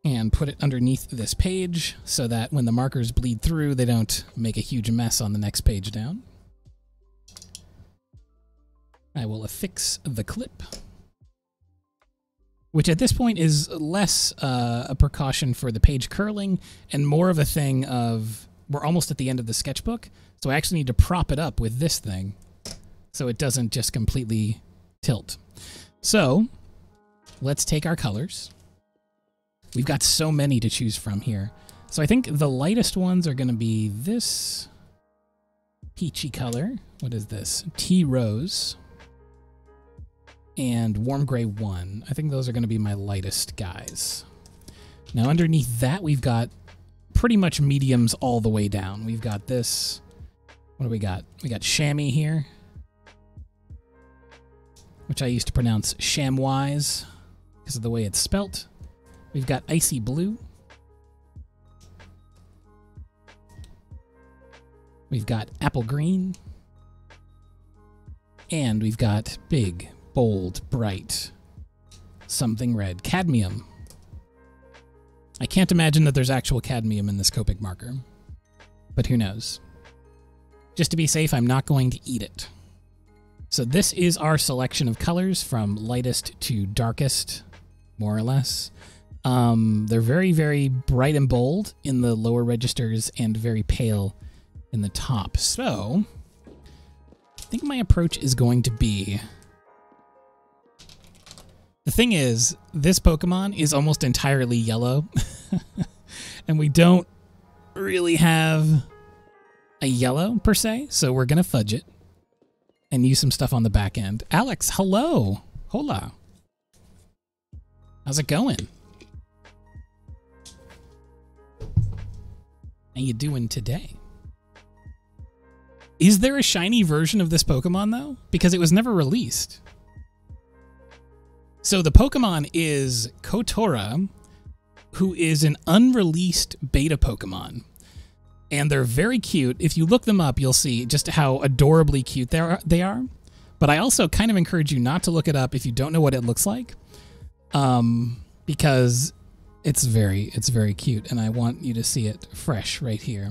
and put it underneath this page so that when the markers bleed through, they don't make a huge mess on the next page down. I will affix the clip, which at this point is less a precaution for the page curling and more of a thing of we're almost at the end of the sketchbook, so I actually need to prop it up with this thing so it doesn't just completely tilt. So let's take our colors. We've got so many to choose from here. So I think the lightest ones are going to be this peachy color. What is this? Tea Rose. And Warm Gray 1. I think those are going to be my lightest guys. Now underneath that, we've got pretty much mediums all the way down. We've got this. What do we got? We got chamois here, which I used to pronounce shamwise because of the way it's spelt. We've got icy blue. We've got apple green. And we've got big, bold, bright, something red. Cadmium. I can't imagine that there's actual cadmium in this Copic marker, but who knows. Just to be safe, I'm not going to eat it. So this is our selection of colors from lightest to darkest, more or less. They're very, very bright and bold in the lower registers and very pale in the top. So I think my approach is going to be... The thing is, this Pokemon is almost entirely yellow, and we don't really have a yellow, per se, so we're going to fudge it and use some stuff on the back end. Alex, hello. Hola. How's it going? How you doing today? Is there a shiny version of this Pokemon, though? Because it was never released. So the Pokemon is Kotora, who is an unreleased beta Pokemon. And they're very cute. If you look them up, you'll see just how adorably cute they are. But I also kind of encourage you not to look it up if you don't know what it looks like. Because it's very cute, and I want you to see it fresh right here.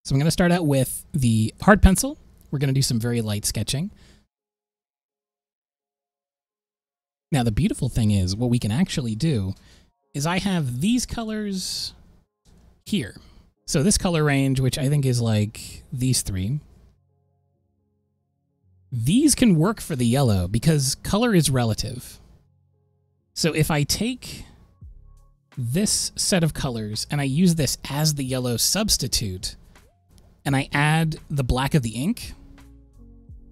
So I'm going to start out with the hard pencil. We're going to do some very light sketching. Now, the beautiful thing is, what we can actually do is I have these colors here. So this color range, which I think is like these three, these can work for the yellow because color is relative. So if I take this set of colors and I use this as the yellow substitute, and I add the black of the ink,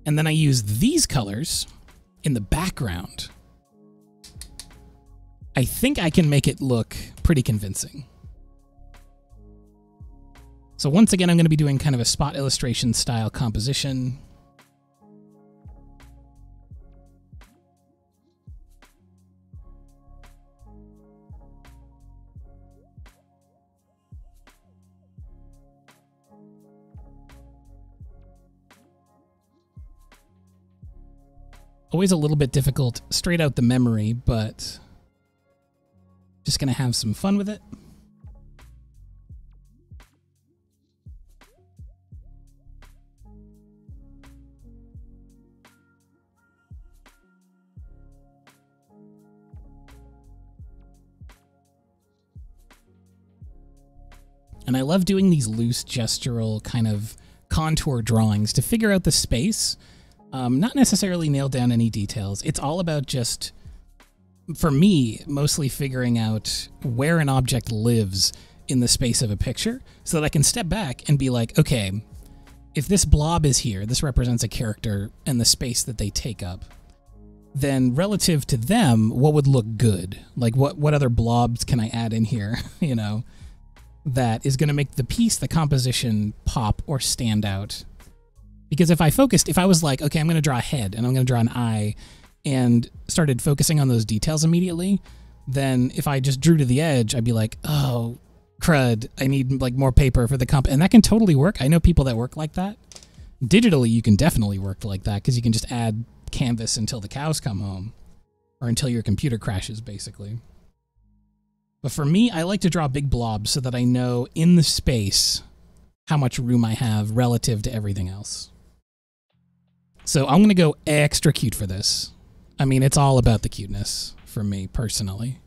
and then I use these colors in the background, I think I can make it look pretty convincing. So once again, I'm going to be doing kind of a spot illustration style composition. Always a little bit difficult straight out the memory, but just going to have some fun with it. And I love doing these loose gestural kind of contour drawings to figure out the space. Not necessarily nail down any details. It's all about just, for me, mostly figuring out where an object lives in the space of a picture so that I can step back and be like, okay, if this blob is here, this represents a character and the space that they take up, then relative to them, what would look good? Like what other blobs can I add in here, you know, that is going to make the piece, the composition pop or stand out? Because if I was like, okay, I'm going to draw a head and I'm going to draw an eye and started focusing on those details immediately, then if I just drew to the edge, I'd be like, oh, crud, I need like more paper for the comp. And that can totally work. I know people that work like that. Digitally, you can definitely work like that because you can just add canvas until the cows come home or until your computer crashes, basically. But for me, I like to draw big blobs so that I know in the space how much room I have relative to everything else. So I'm going to go extra cute for this. I mean, it's all about the cuteness for me, personally.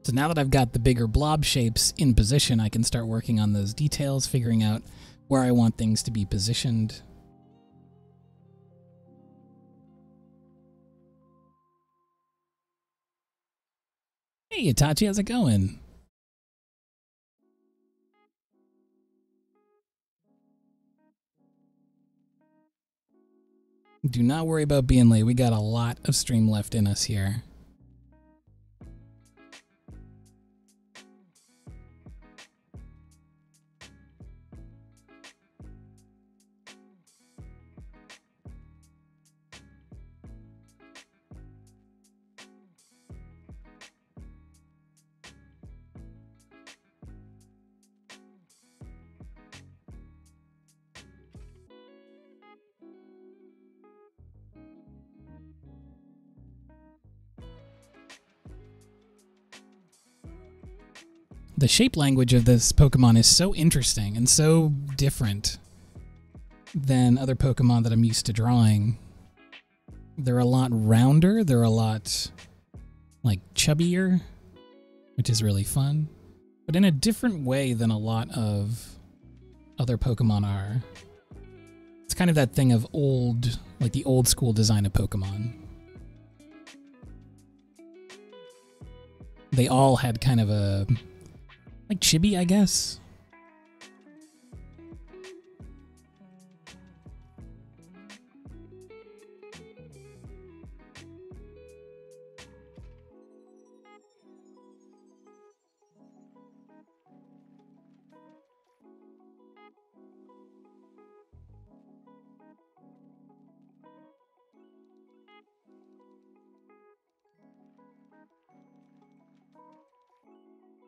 So now that I've got the bigger blob shapes in position, I can start working on those details, figuring out where I want things to be positioned. Hey, Itachi, how's it going? Do not worry about being late. We got a lot of stream left in us here. The shape language of this Pokemon is so interesting and so different than other Pokemon that I'm used to drawing. They're a lot rounder, they're a lot, like, chubbier, which is really fun, but in a different way than a lot of other Pokemon are. It's kind of that thing of old, like the old school design of Pokemon. they all had kind of a, like, chibi, I guess.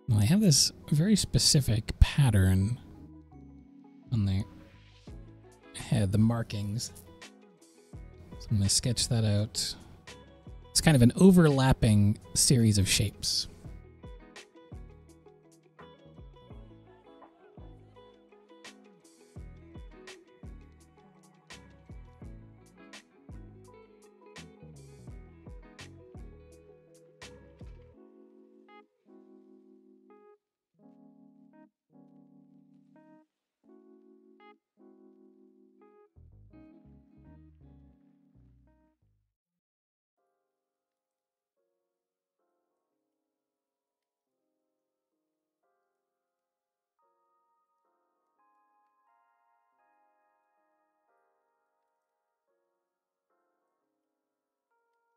Well, I have this very specific pattern on the head, the markings. So I'm going to sketch that out. It's kind of an overlapping series of shapes.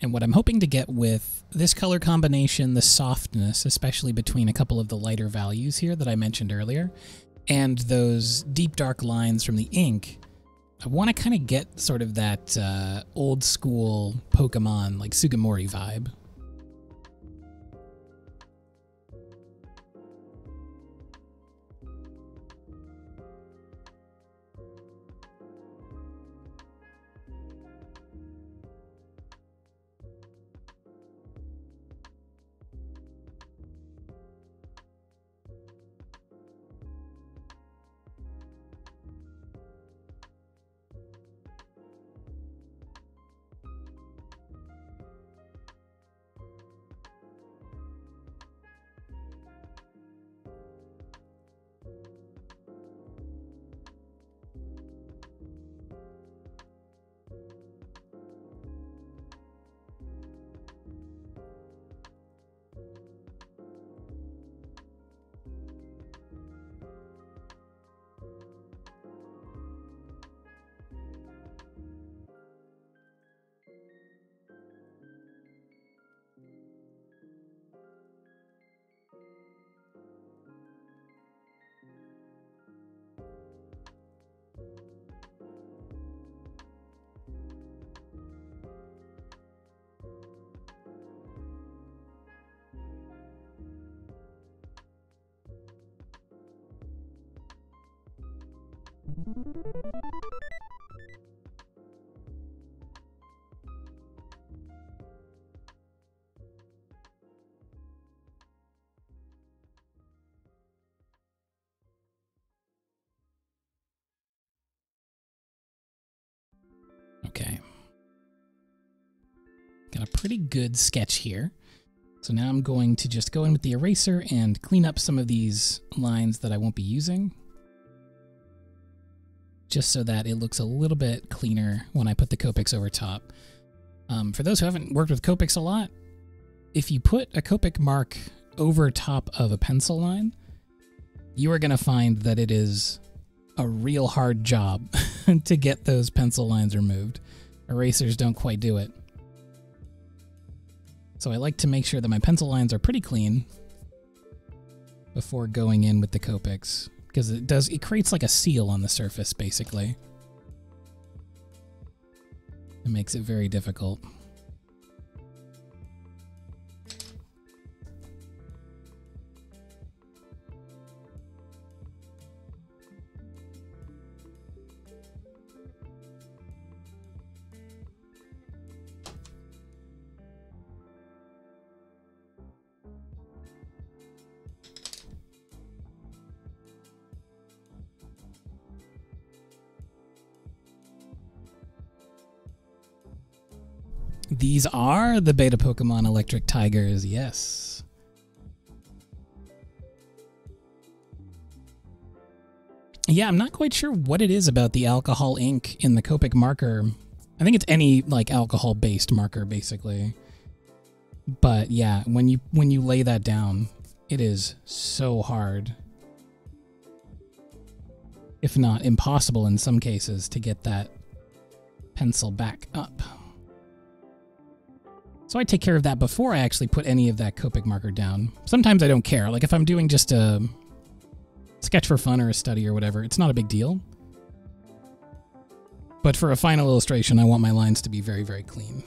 And what I'm hoping to get with this color combination, the softness, especially between a couple of the lighter values here that I mentioned earlier, and those deep dark lines from the ink, I want to kind of get sort of that old school Pokemon, like Sugimori vibe. Okay. Got a pretty good sketch here. So now I'm going to just go in with the eraser and clean up some of these lines that I won't be using, just so that it looks a little bit cleaner when I put the Copics over top. For those who haven't worked with Copics a lot, if you put a Copic mark over top of a pencil line, you are going to find that it is a real hard job to get those pencil lines removed. Erasers don't quite do it. So I like to make sure that my pencil lines are pretty clean before going in with the Copics, because it creates like a seal on the surface, basically. It makes it very difficult. These are the beta Pokemon Electric Tigers, yes. Yeah, I'm not quite sure what it is about the alcohol ink in the Copic marker. I think it's any, like, alcohol-based marker, basically. But yeah, when you lay that down, it is so hard, if not impossible in some cases, to get that pencil back up. So I take care of that before I actually put any of that Copic marker down. Sometimes I don't care. Like if I'm doing just a sketch for fun or a study or whatever, it's not a big deal. But for a final illustration, I want my lines to be very, very clean.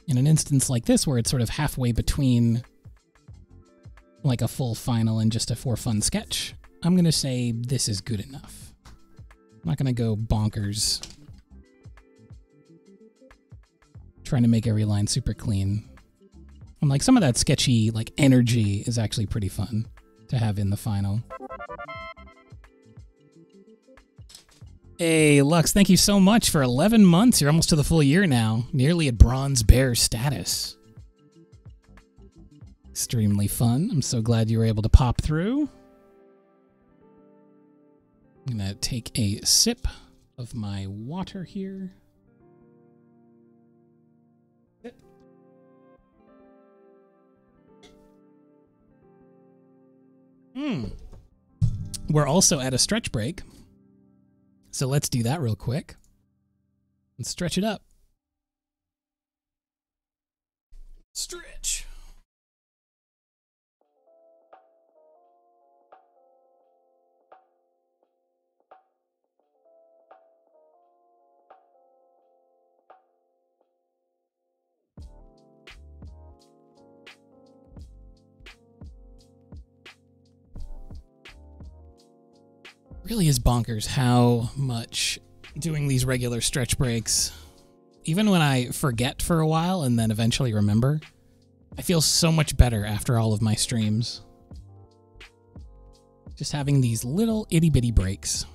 In an instance like this, where it's sort of halfway between like a full final and just a for fun sketch, I'm going to say this is good enough. I'm not going to go bonkers trying to make every line super clean. And like some of that sketchy like energy is actually pretty fun to have in the final. Hey, Lux, thank you so much for 11 months. You're almost to the full year now. Nearly at bronze bear status. Extremely fun. I'm so glad you were able to pop through. I'm going to take a sip of my water here. We're also at a stretch break. So let's do that real quick. Let's stretch it up. Stretch. Really is bonkers how much doing these regular stretch breaks, even when I forget for a while and then eventually remember, I feel so much better after all of my streams. Just having these little itty bitty breaks.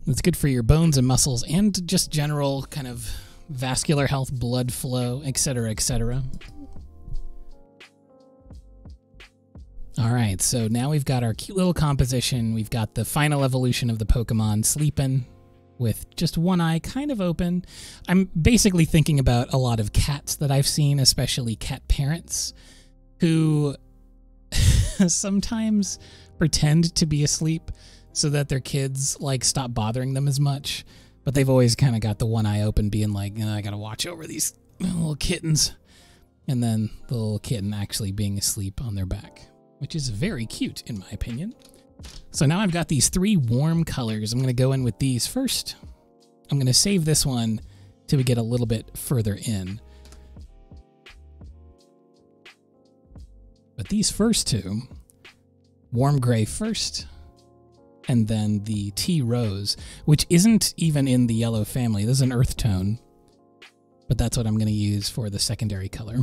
It's good for your bones and muscles and just general kind of vascular health, blood flow, etc., etc. All right, so now we've got our cute little composition. We've got the final evolution of the Pokemon sleeping with just one eye kind of open. I'm basically thinking about a lot of cats that I've seen, especially cat parents, who sometimes pretend to be asleep so that their kids like stop bothering them as much, but they've always kind of got the one eye open, being like, I gotta watch over these little kittens, and then the little kitten actually being asleep on their back, which is very cute in my opinion. So now I've got these 3 warm colors. I'm going to go in with these first. I'm going to save this one till we get a little bit further in. But these first 2, warm gray first, and then the tea rose, which isn't even in the yellow family. This is an earth tone, but that's what I'm going to use for the secondary color.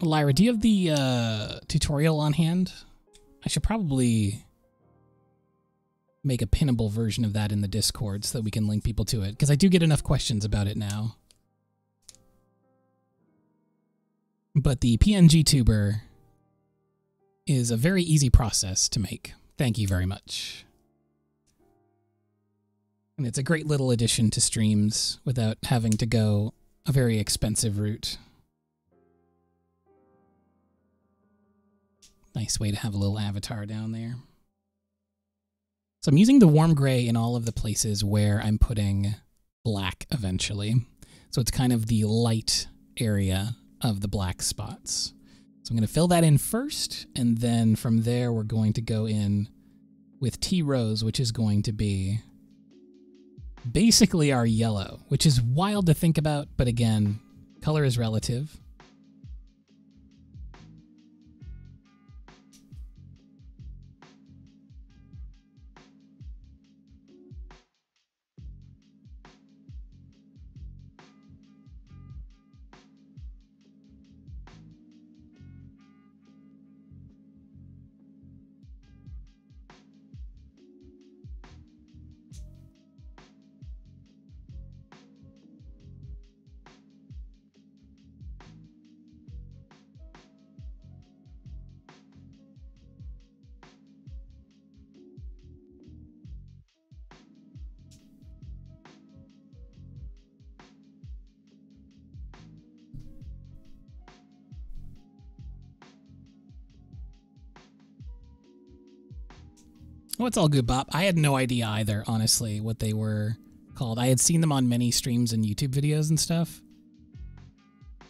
Lyra, do you have the tutorial on hand? I should probably make a pinnable version of that in the Discord so that we can link people to it, because I do get enough questions about it now. But the PNG tuber is a very easy process to make. Thank you very much. And it's a great little addition to streams without having to go a very expensive route. Nice way to have a little avatar down there. So I'm using the warm gray in all of the places where I'm putting black eventually. So it's kind of the light area of the black spots. So I'm going to fill that in first, and then from there we're going to go in with T-Rose, which is going to be basically our yellow, which is wild to think about, but again, color is relative. Well, it's all good, Bob. I had no idea either, honestly, what they were called. I had seen them on many streams and YouTube videos and stuff.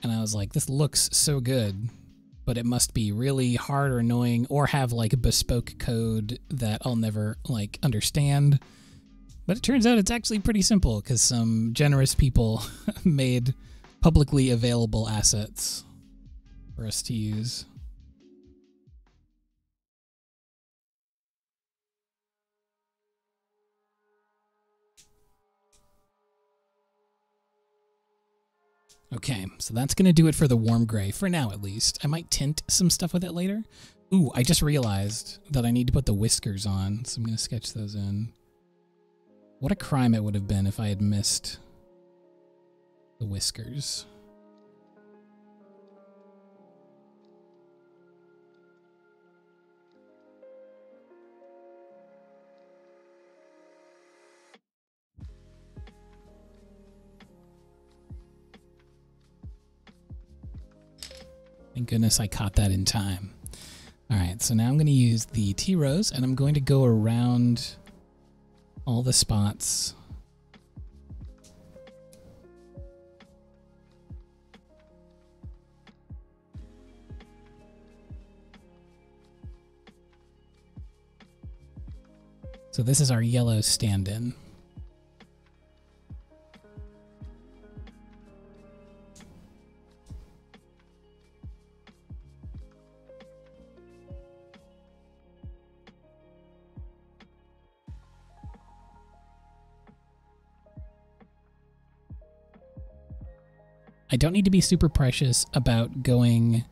And I was like, this looks so good, but it must be really hard or annoying or have like a bespoke code that I'll never like understand. But it turns out it's actually pretty simple because some generous people made publicly available assets for us to use. Okay, so that's going to do it for the warm gray, for now at least. I might tint some stuff with it later. Ooh, I just realized that I need to put the whiskers on, so I'm going to sketch those in. What a crime it would have been if I had missed the whiskers. Thank goodness I caught that in time. All right, so now I'm going to use the T-Rose, and I'm going to go around all the spots. So this is our yellow stand-in. I don't need to be super precious about going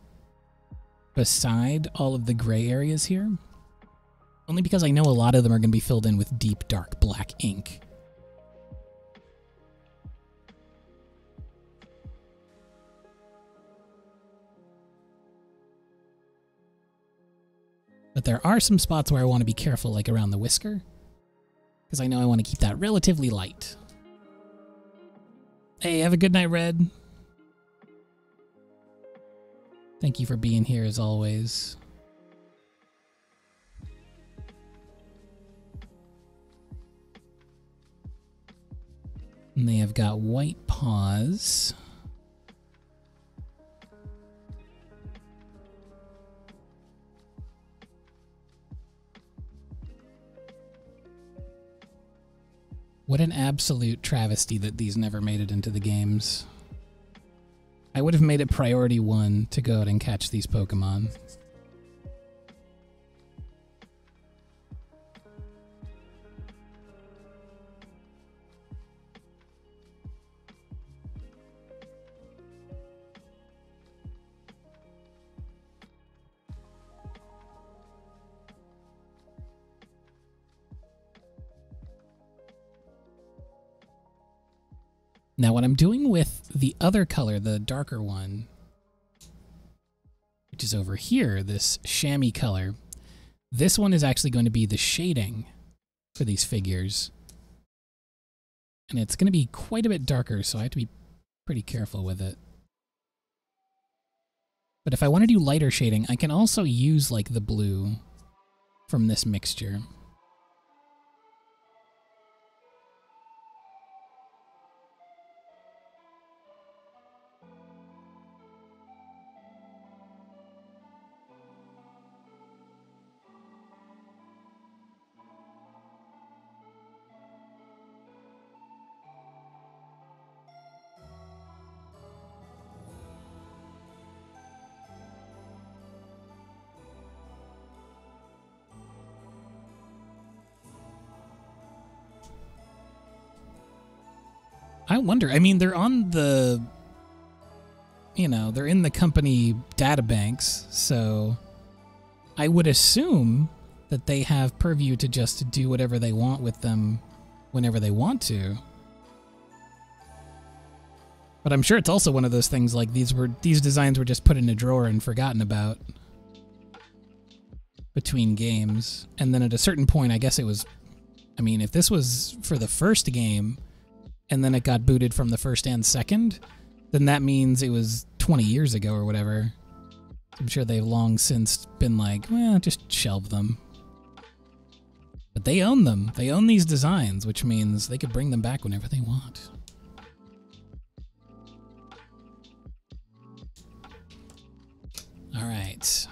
beside all of the gray areas here, only because I know a lot of them are going to be filled in with deep, dark black ink. But there are some spots where I want to be careful, like around the whisker, because I know I want to keep that relatively light. Hey, have a good night, Red. Thank you for being here as always. And they have got white paws. What an absolute travesty that these never made it into the games. I would have made it priority 1 to go out and catch these Pokemon. Now what I'm doing with the other color, the darker one, which is over here, this chamois color, this one is actually going to be the shading for these figures. And it's going to be quite a bit darker, so I have to be pretty careful with it. But if I want to do lighter shading, I can also use like the blue from this mixture. I wonder. I mean, they're on the, they're in the company databanks, so I would assume that they have purview to just do whatever they want with them whenever they want to. But I'm sure it's also one of those things like these designs were just put in a drawer and forgotten about between games. And then at a certain point, I guess it was, I mean, if this was for the first game and then it got booted from the first and second, then that means it was 20 years ago or whatever. I'm sure they've long since been like, well, just shelve them. But they own them. They own these designs, which means they could bring them back whenever they want. All right.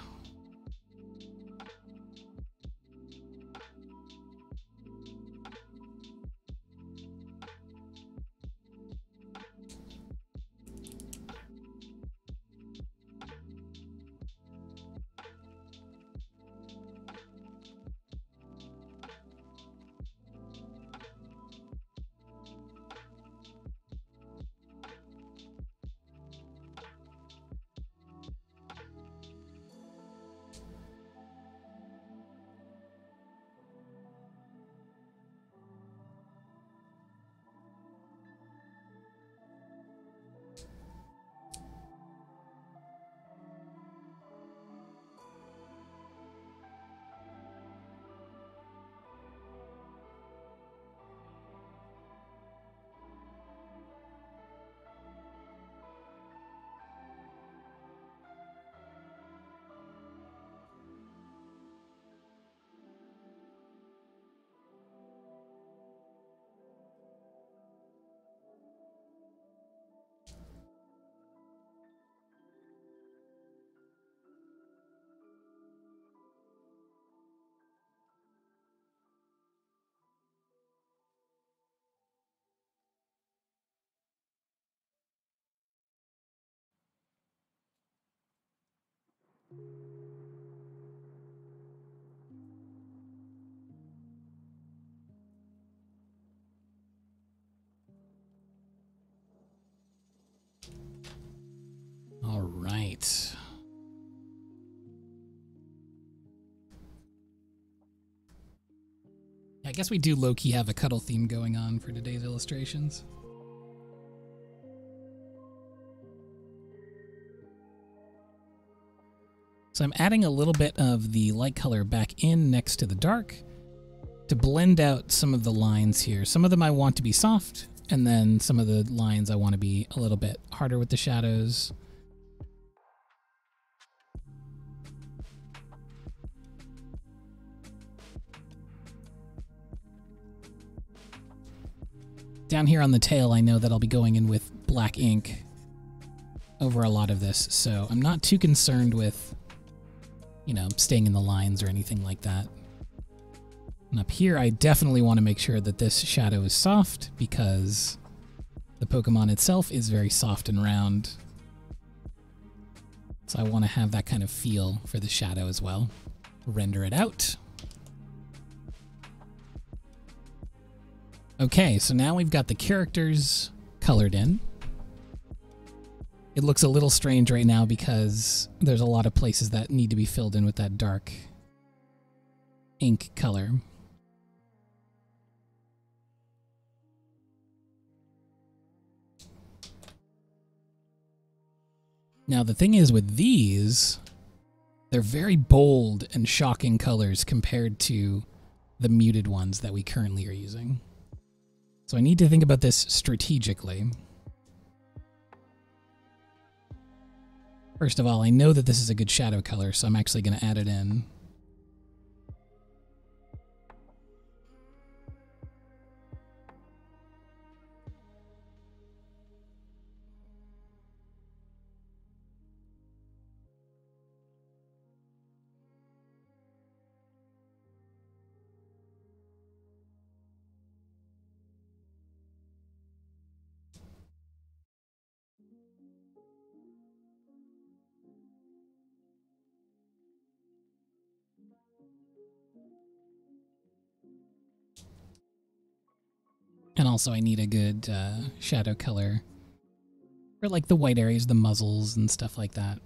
All right. I guess we do low-key have a cuddle theme going on for today's illustrations. So I'm adding a little bit of the light color back in next to the dark to blend out some of the lines here. Some of them I want to be soft, and then some of the lines I want to be a little bit harder with the shadows. Down here on the tail, I know that I'll be going in with black ink over a lot of this, so I'm not too concerned with, staying in the lines or anything like that. And up here, I definitely want to make sure that this shadow is soft because the Pokemon itself is very soft and round. So I want to have that kind of feel for the shadow as well. Render it out. Okay, so now we've got the characters colored in. It looks a little strange right now because there's a lot of places that need to be filled in with that dark ink color. Now the thing is with these, they're very bold and shocking colors compared to the muted ones that we currently are using. So I need to think about this strategically. First of all, I know that this is a good shadow color, so I'm actually going to add it in. also I need a good shadow color for like the white areas, the muzzles and stuff like that.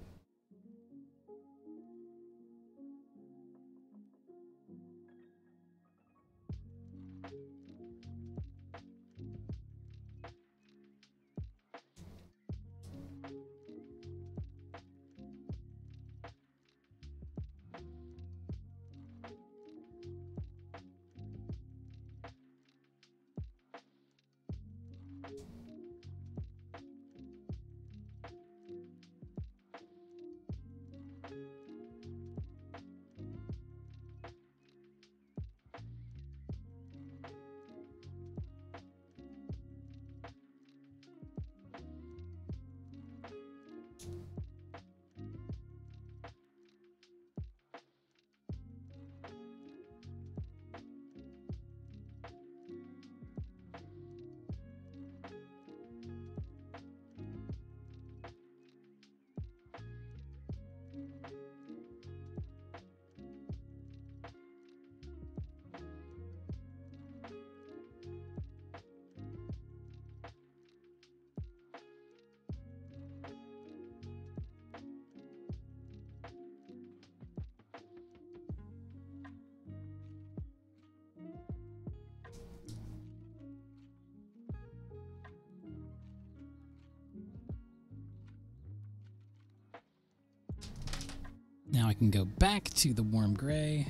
Now I can go back to the warm gray,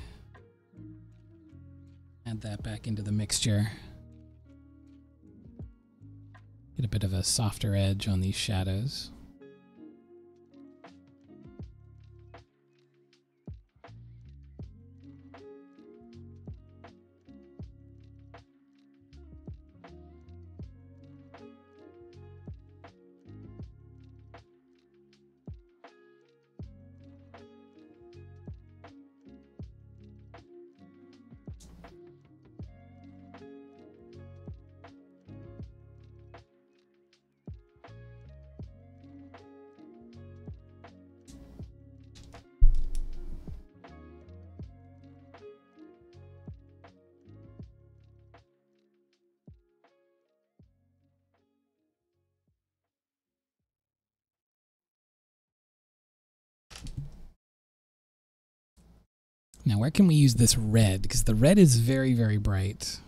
add that back into the mixture. Get a bit of a softer edge on these shadows. Now, where can we use this red? Because the red is very, very bright.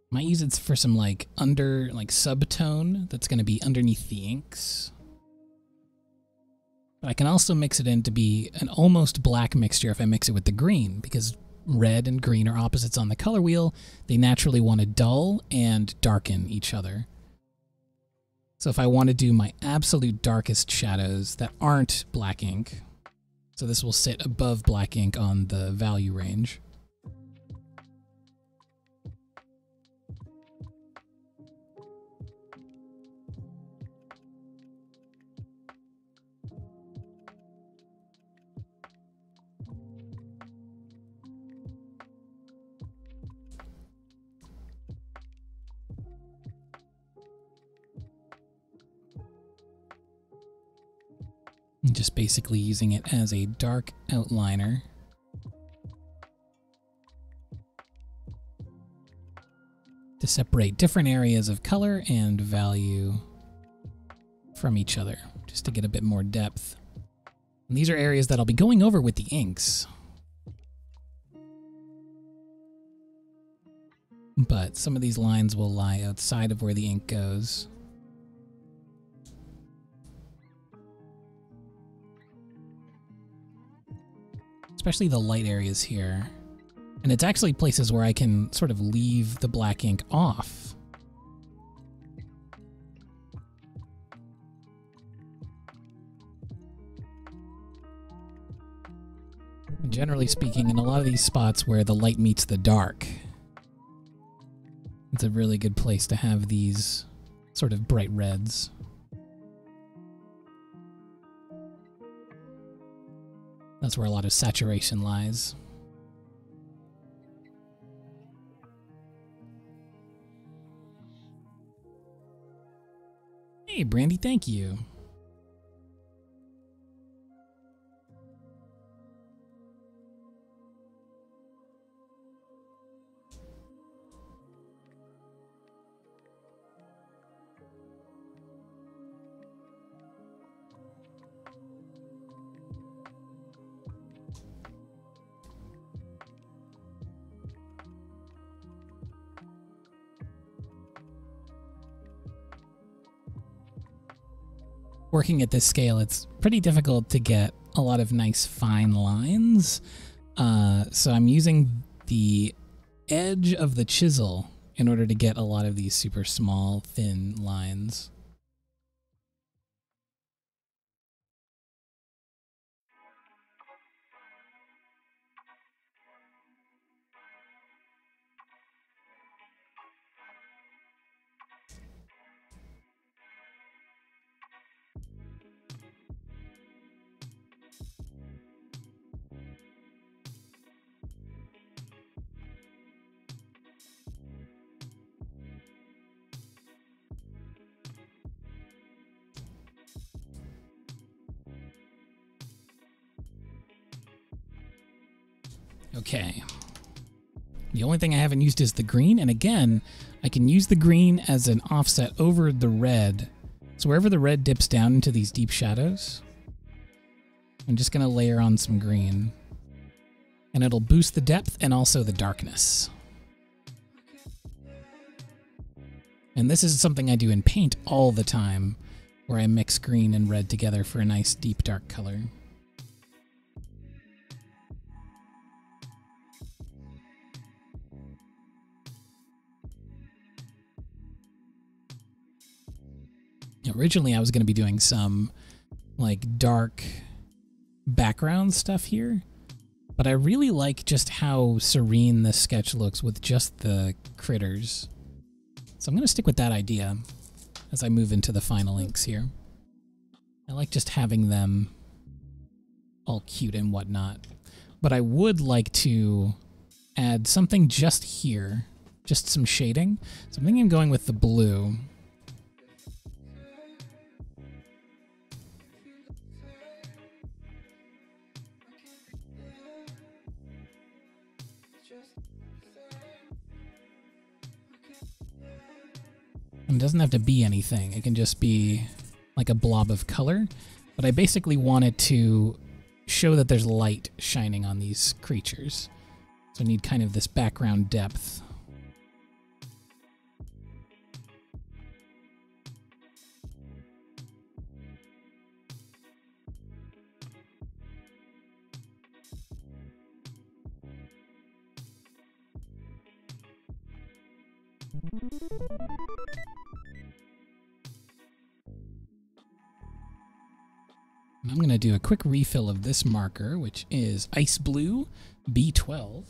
Might use it for some like subtone that's going to be underneath the inks. But I can also mix it in to be an almost black mixture if I mix it with the green, because red and green are opposites on the color wheel. They naturally want to dull and darken each other. So if I want to do my absolute darkest shadows that aren't black ink, so this will sit above black ink on the value range. And just basically using it as a dark outliner. To separate different areas of color and value from each other, just to get a bit more depth. And these are areas that I'll be going over with the inks. But some of these lines will lie outside of where the ink goes. Especially the light areas here. And it's actually places where I can sort of leave the black ink off. Generally speaking, in a lot of these spots where the light meets the dark, it's a really good place to have these sort of bright reds. That's where a lot of saturation lies. Hey, Brandy, thank you. working at this scale, it's pretty difficult to get a lot of nice fine lines. So I'm using the edge of the chisel in order to get a lot of these super small, thin lines. Okay. The only thing I haven't used is the green, and again, I can use the green as an offset over the red. So wherever the red dips down into these deep shadows, I'm just going to layer on some green. And it'll boost the depth and also the darkness. And this is something I do in paint all the time, where I mix green and red together for a nice deep dark color. Originally, I was going to be doing some like dark background stuff here, but I really like just how serene this sketch looks with just the critters. So I'm going to stick with that idea as I move into the final inks here. I like just having them all cute and whatnot, but I would like to add something just here, just some shading. So I'm thinking of going with the blue. It doesn't have to be anything. It can just be like a blob of color. But I basically want it to show that there's light shining on these creatures. So I need kind of this background depth. I'm going to do a quick refill of this marker, which is Ice Blue B12.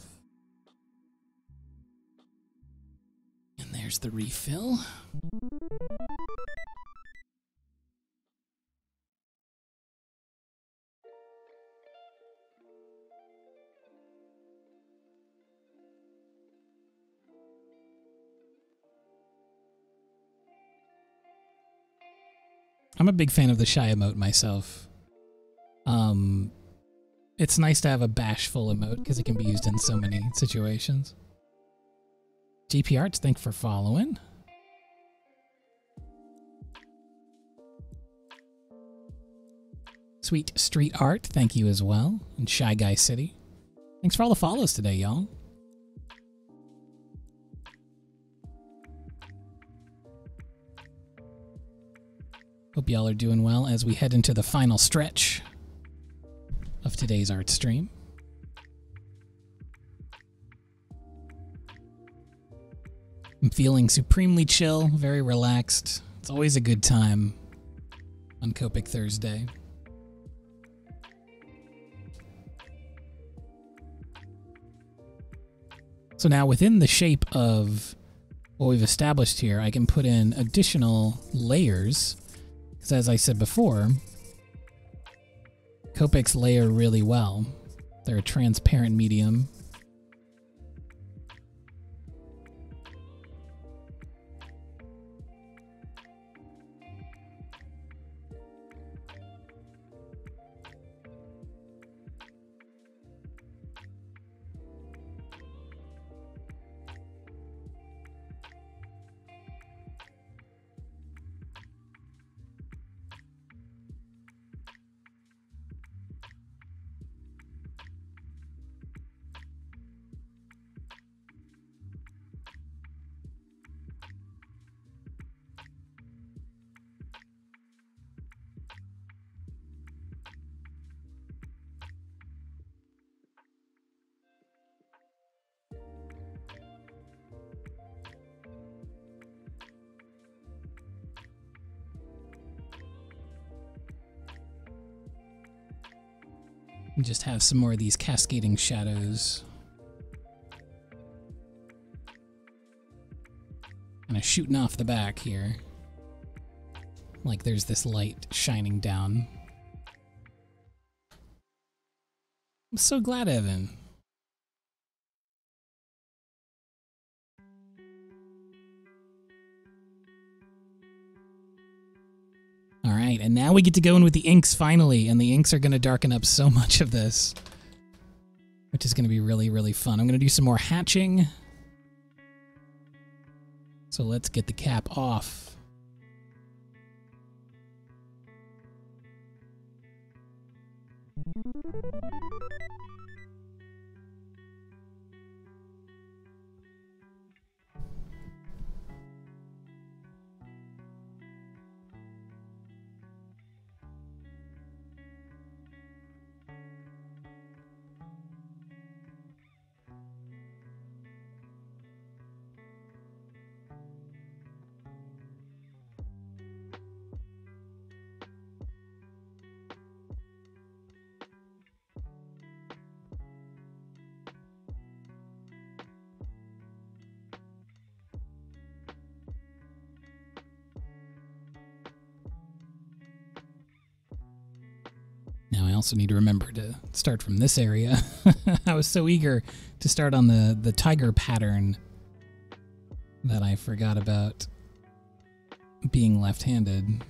And there's the refill. I'm a big fan of the shy emote myself. It's nice to have a bashful emote because it can be used in so many situations. GP Arts, thanks for following. Sweet Street Art, thank you as well. And Shy Guy City. Thanks for all the follows today, y'all. Hope y'all are doing well as we head into the final stretch of today's art stream. I'm feeling supremely chill, very relaxed. It's always a good time on Copic Thursday. So now within the shape of what we've established here, I can put in additional layers. Because as I said before, Copics layer really well. They're a transparent medium. And just have some more of these cascading shadows. Kind of shooting off the back here. Like there's this light shining down. I'm so glad, Evan. All right, and now we get to go in with the inks finally, and the inks are going to darken up so much of this, which is going to be really, really fun. I'm going to do some more hatching. So let's get the cap off. Now I also need to remember to start from this area. I was so eager to start on the tiger pattern that I forgot about being left-handed.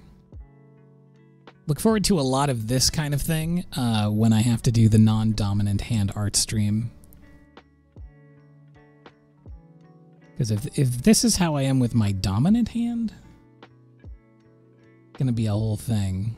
Look forward to a lot of this kind of thing when I have to do the non-dominant hand art stream. Because if this is how I am with my dominant hand, it's gonna be a whole thing.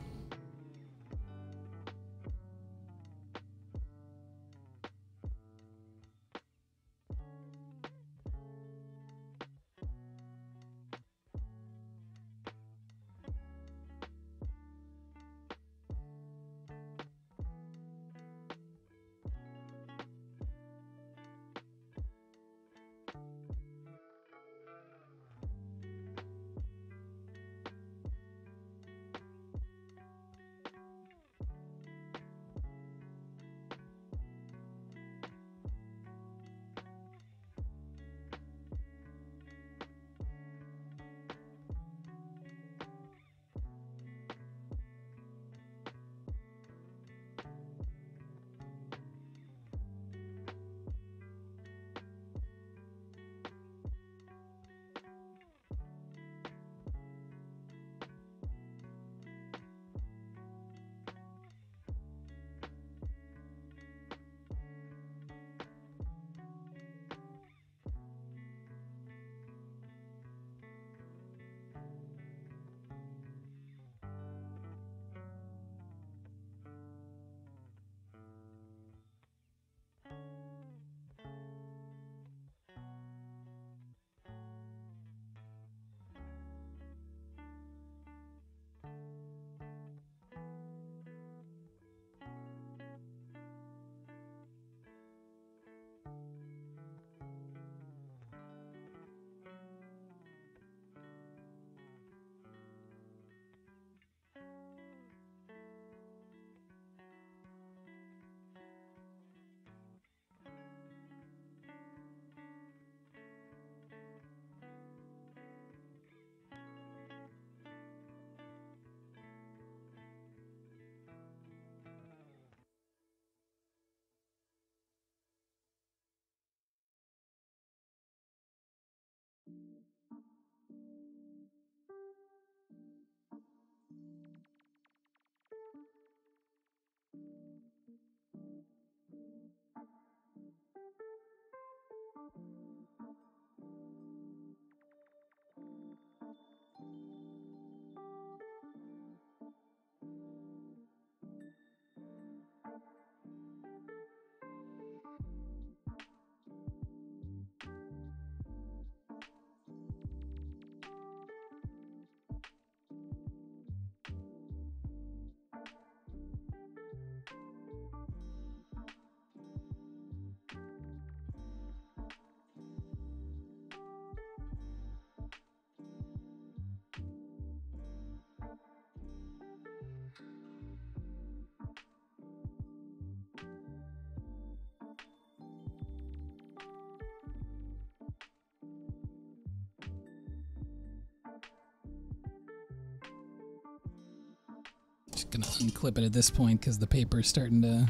Just gonna unclip it at this point because the paper's starting to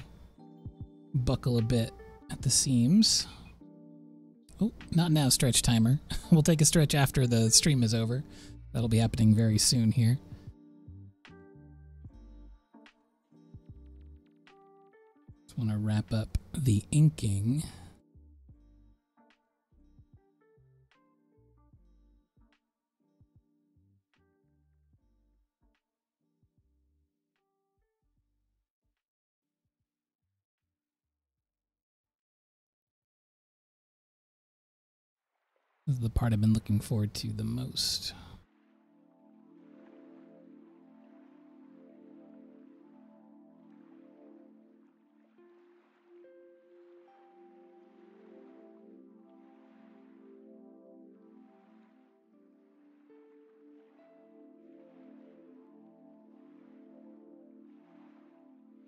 buckle a bit at the seams. Oh, not now, stretch timer. We'll take a stretch after the stream is over. That'll be happening very soon here. Just want to wrap up the inking. This is the part I've been looking forward to the most.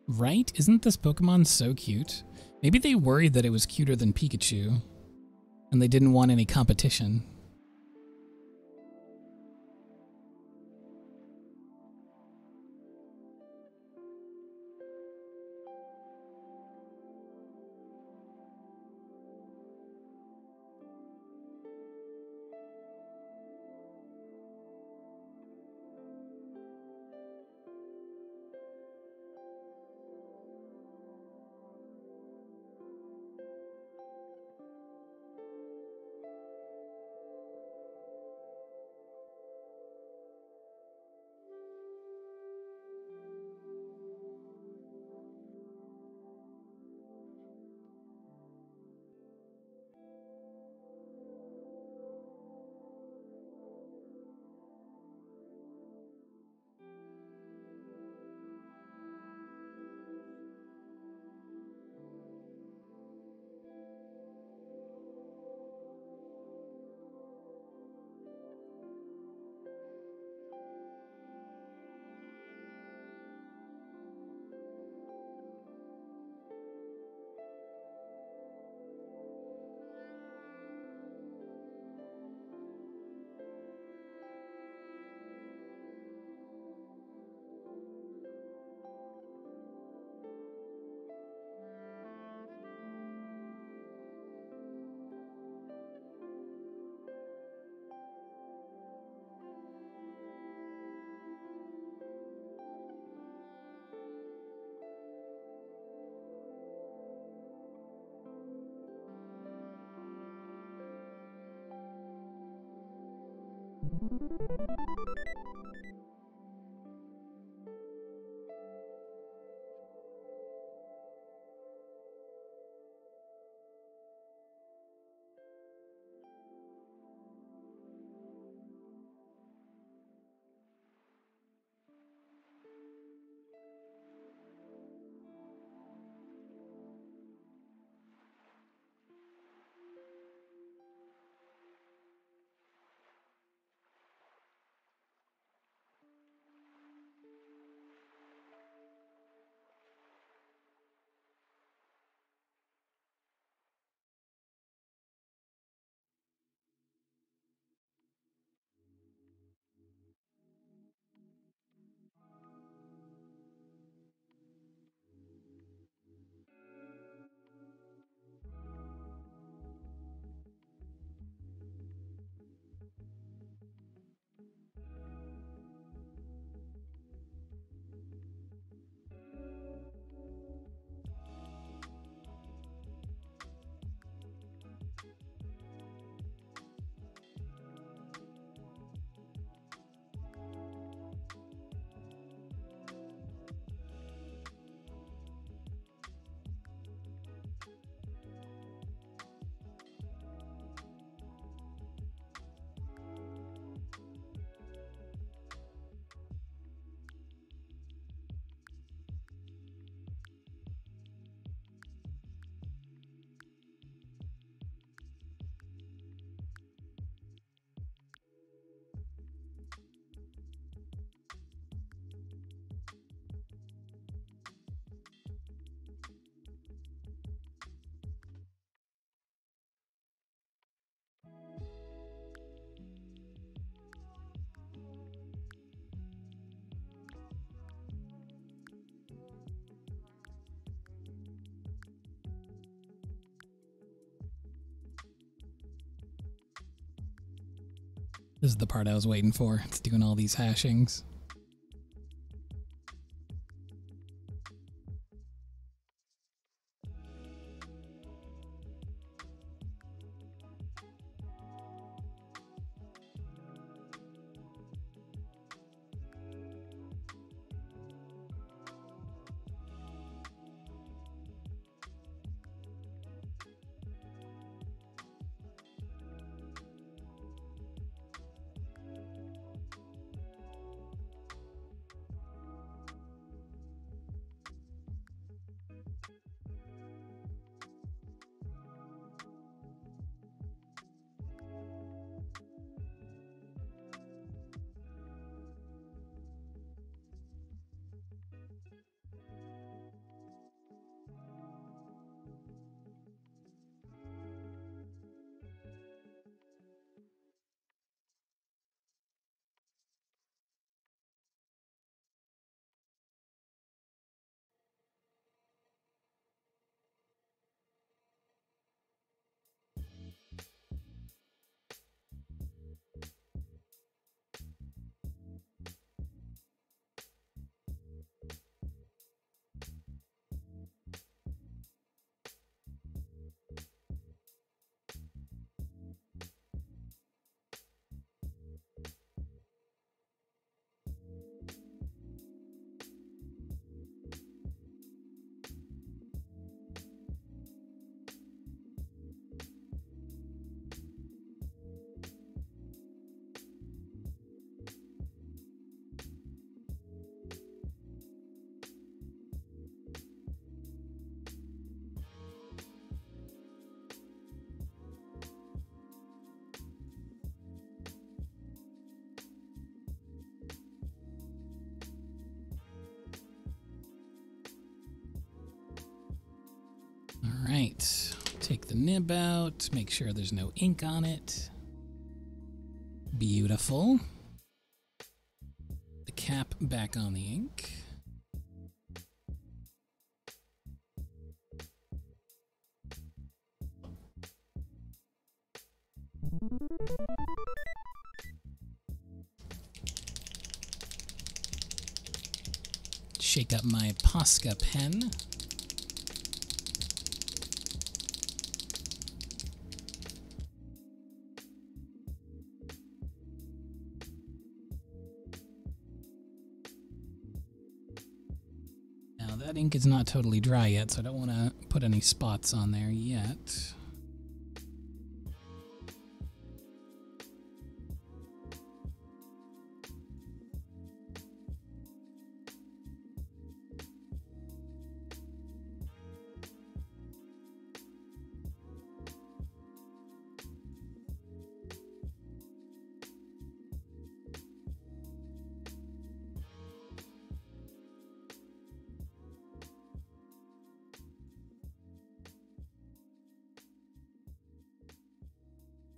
Right? Isn't this Pokemon so cute? Maybe they worried that it was cuter than Pikachu, and they didn't want any competition. This is the part I was waiting for. It's doing all these hashings. All right, take the nib out, make sure there's no ink on it. Beautiful. The cap back on the ink. Shake up my Posca pen. Now that ink is not totally dry yet, so I don't want to put any spots on there yet.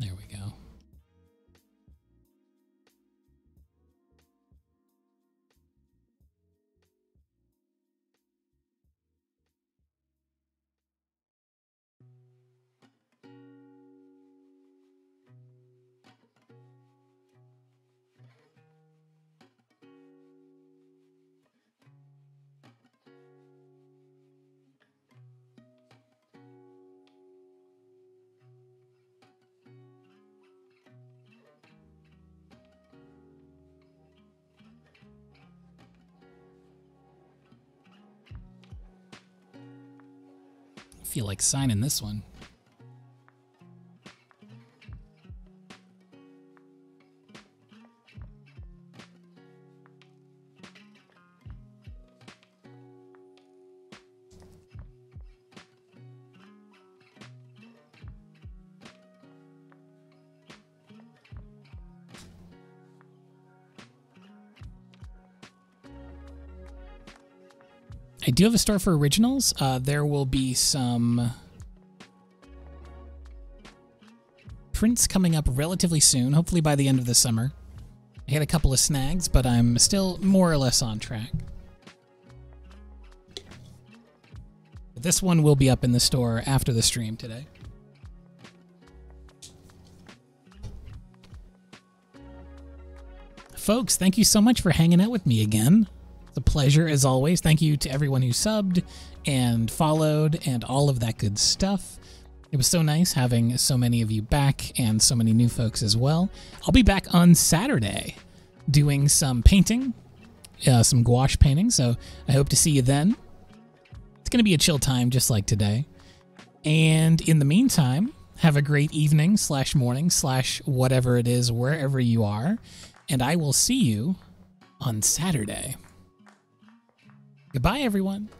There we go. Feel like signing this one. I do have a store for originals. There will be some prints coming up relatively soon, hopefully by the end of the summer. I had a couple of snags, but I'm still more or less on track. But this one will be up in the store after the stream today. Folks, thank you so much for hanging out with me again. It's a pleasure as always. Thank you to everyone who subbed and followed and all of that good stuff. It was so nice having so many of you back and so many new folks as well. I'll be back on Saturday doing some painting, some gouache painting, so I hope to see you then. It's going to be a chill time just like today. And in the meantime, have a great evening / morning / whatever it is, wherever you are. And I will see you on Saturday. Goodbye, everyone.